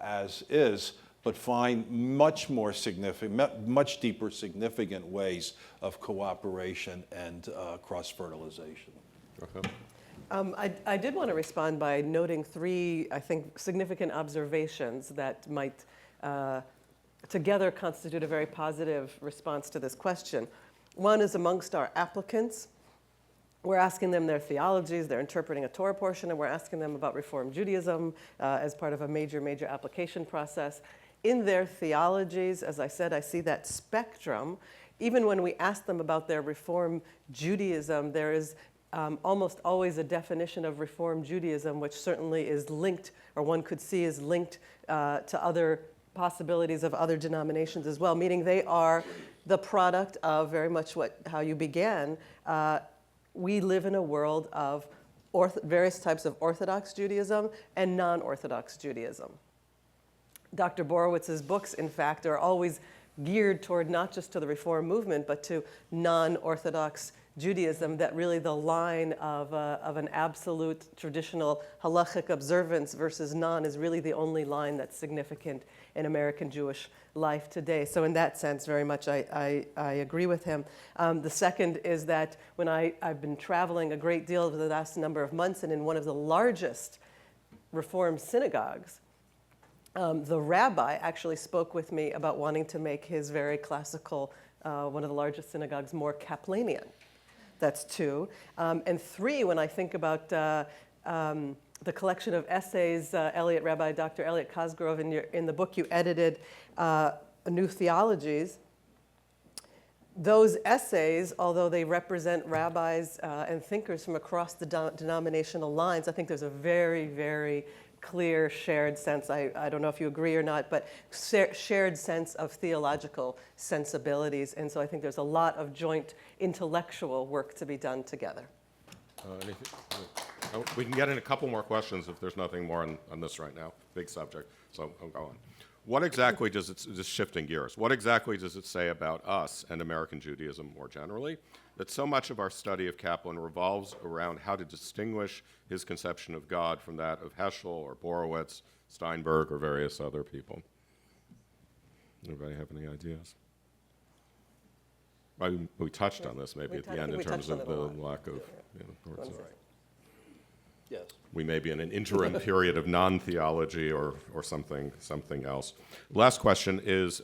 Speaker 3: as is, but find much more significant, much deeper significant ways of cooperation and cross-fertilization.
Speaker 1: Okay.
Speaker 5: I did want to respond by noting three, I think, significant observations that might together constitute a very positive response to this question. One is amongst our applicants. We're asking them their theologies, they're interpreting a Torah portion, and we're asking them about Reform Judaism as part of a major application process. In their theologies, as I said, I see that spectrum. Even when we ask them about their Reform Judaism, there is almost always a definition of Reform Judaism, which certainly is linked, or one could see is linked to other possibilities of other denominations as well, meaning they are the product of very much how you began. We live in a world of various types of Orthodox Judaism and non-Orthodox Judaism. Dr. Borowitz's books, in fact, are always geared toward not just to the Reform movement, but to non-Orthodox Judaism, that really the line of an absolute traditional halachic observance versus non is really the only line that's significant in American Jewish life today. So in that sense, very much I agree with him. The second is that when I've been traveling a great deal over the last number of months, and in one of the largest Reform synagogues, the rabbi actually spoke with me about wanting to make his very classical, one of the largest synagogues, more Kaplanian. That's two. And three, when I think about the collection of essays, Rabbi Dr. Elliot Cosgrove, in the book you edited, New Theologies, those essays, although they represent rabbis and thinkers from across the denominational lines, I think there's a very clear shared sense, I don't know if you agree or not, but shared sense of theological sensibilities. And so I think there's a lot of joint intellectual work to be done together.
Speaker 1: We can get in a couple more questions if there's nothing more on this right now. Big subject, so I'll go on. What exactly does it, just shifting gears, what exactly does it say about us and American Judaism more generally, that so much of our study of Kaplan revolves around how to distinguish his conception of God from that of Heschel or Borowitz, Steinberg, or various other people? Anybody have any ideas? We touched on this maybe at the end in terms of the lack of...
Speaker 3: Yes.
Speaker 1: We may be in an interim period of non-theology or something else. Last question is,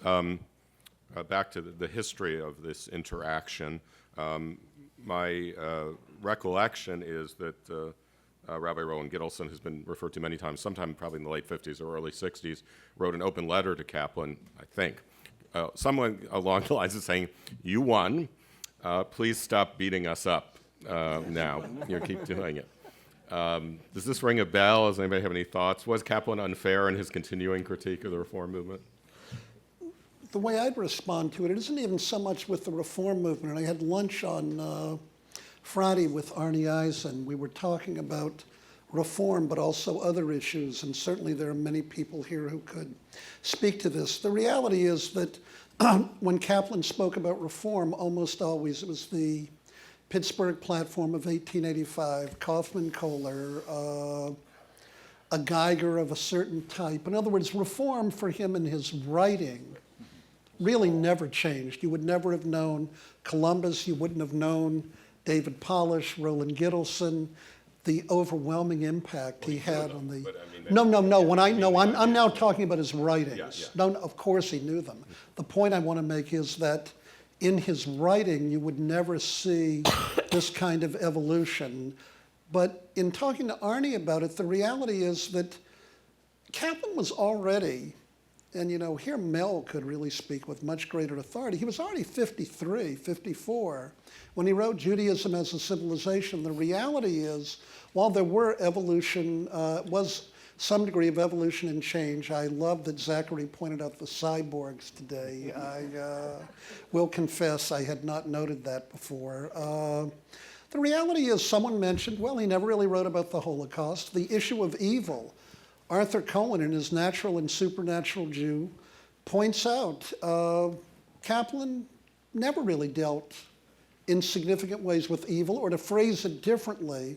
Speaker 1: back to the history of this interaction. My recollection is that Rabbi Rowan Gittleson has been referred to many times, sometime probably in the late 50s or early 60s, wrote an open letter to Kaplan, I think, someone along the lines of saying, "You won, please stop beating us up now, keep doing it." Does this ring a bell? Does anybody have any thoughts? Was Kaplan unfair in his continuing critique of the reform movement?
Speaker 4: The way I'd respond to it, it isn't even so much with the reform movement. I had lunch on Friday with Arnie Eisen. We were talking about reform, but also other issues, and certainly there are many people here who could speak to this. The reality is that when Kaplan spoke about reform, almost always it was the Pittsburgh Platform of 1885, Kaufman-Kohler, a Geiger of a certain type. In other words, reform for him in his writing really never changed. You would never have known Columbus, you wouldn't have known David Polish, Roland Gittleson, the overwhelming impact he had on the... I'm now talking about his writings. No, of course he knew them. The point I want to make is that in his writing, you would never see this kind of evolution. But in talking to Arnie about it, the reality is that Kaplan was already, and here Mel could really speak with much greater authority, he was already 53, 54, when he wrote Judaism as a Civilization. The reality is, while there were was some degree of evolution and change. I love that Zachary pointed out the cyborgs today. I will confess I had not noted that before. The reality is, someone mentioned, well, he never really wrote about the Holocaust. The issue of evil. Arthur Cohen, in his Natural and Supernatural Jew, points out Kaplan never really dealt in significant ways with evil, or to phrase it differently,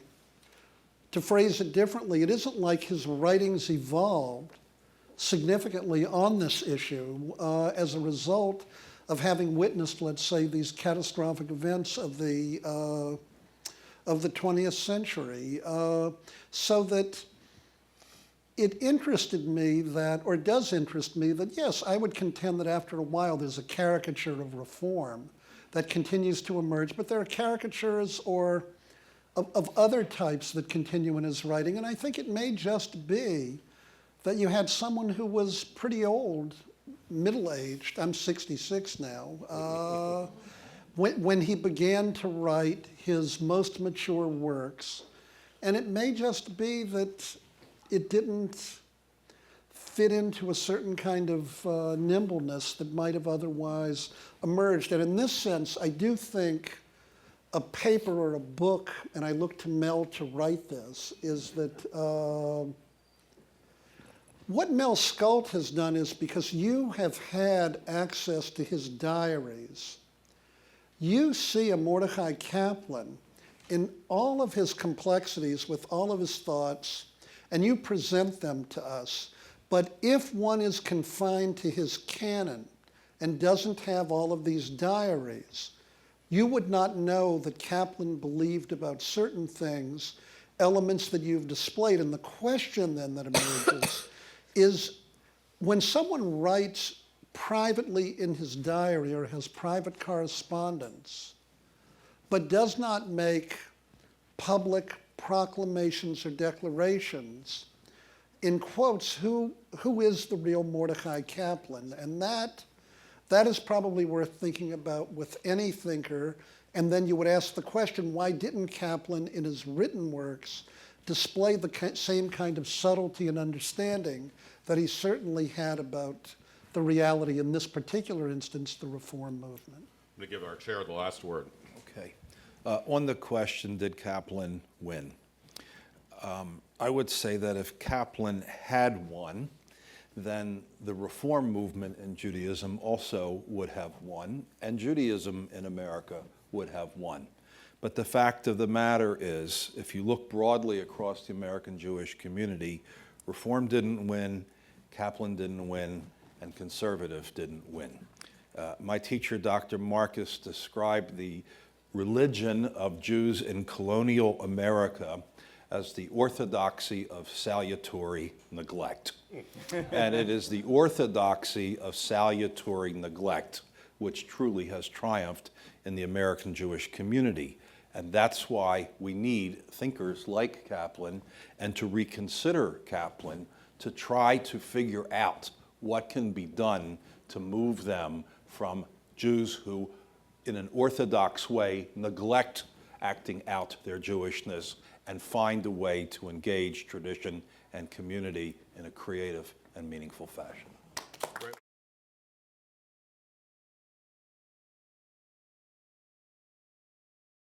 Speaker 4: it isn't like his writings evolved significantly on this issue as a result of having witnessed, let's say, these catastrophic events of the 20th century. So that it interested me that, or does interest me that, yes, I would contend that after a while there's a caricature of reform that continues to emerge, but there are caricatures of other types that continue in his writing, and I think it may just be that you had someone who was pretty old, middle-aged, I'm 66 now, when he began to write his most mature works, and it may just be that it didn't fit into a certain kind of nimbleness that might have otherwise emerged. And in this sense, I do think a paper or a book, and I look to Mel to write this, is that what Mel Skult has done is, because you have had access to his diaries, you see a Mordecai Kaplan in all of his complexities with all of his thoughts, and you present them to us. But if one is confined to his canon and doesn't have all of these diaries, you would not know that Kaplan believed about certain things, elements that you've displayed. And the question then that emerges is, when someone writes privately in his diary or has private correspondence, but does not make public proclamations or declarations, in quotes, who is the real Mordecai Kaplan? And that is probably worth thinking about with any thinker. And then you would ask the question, why didn't Kaplan in his written works display the same kind of subtlety and understanding that he certainly had about the reality, in this particular instance, the reform movement?
Speaker 1: I'm going to give our chair the last word.
Speaker 3: Okay. On the question, did Kaplan win? I would say that if Kaplan had won, then the reform movement in Judaism also would have won, and Judaism in America would have won. But the fact of the matter is, if you look broadly across the American Jewish community, reform didn't win, Kaplan didn't win, and conservative didn't win. My teacher, Dr. Marcus, described the religion of Jews in colonial America as the orthodoxy of salutary neglect. And it is the orthodoxy of salutary neglect which truly has triumphed in the American Jewish community. And that's why we need thinkers like Kaplan and to reconsider Kaplan to try to figure out what can be done to move them from Jews who, in an orthodox way, neglect acting out their Jewishness and find a way to engage tradition and community in a creative and meaningful fashion.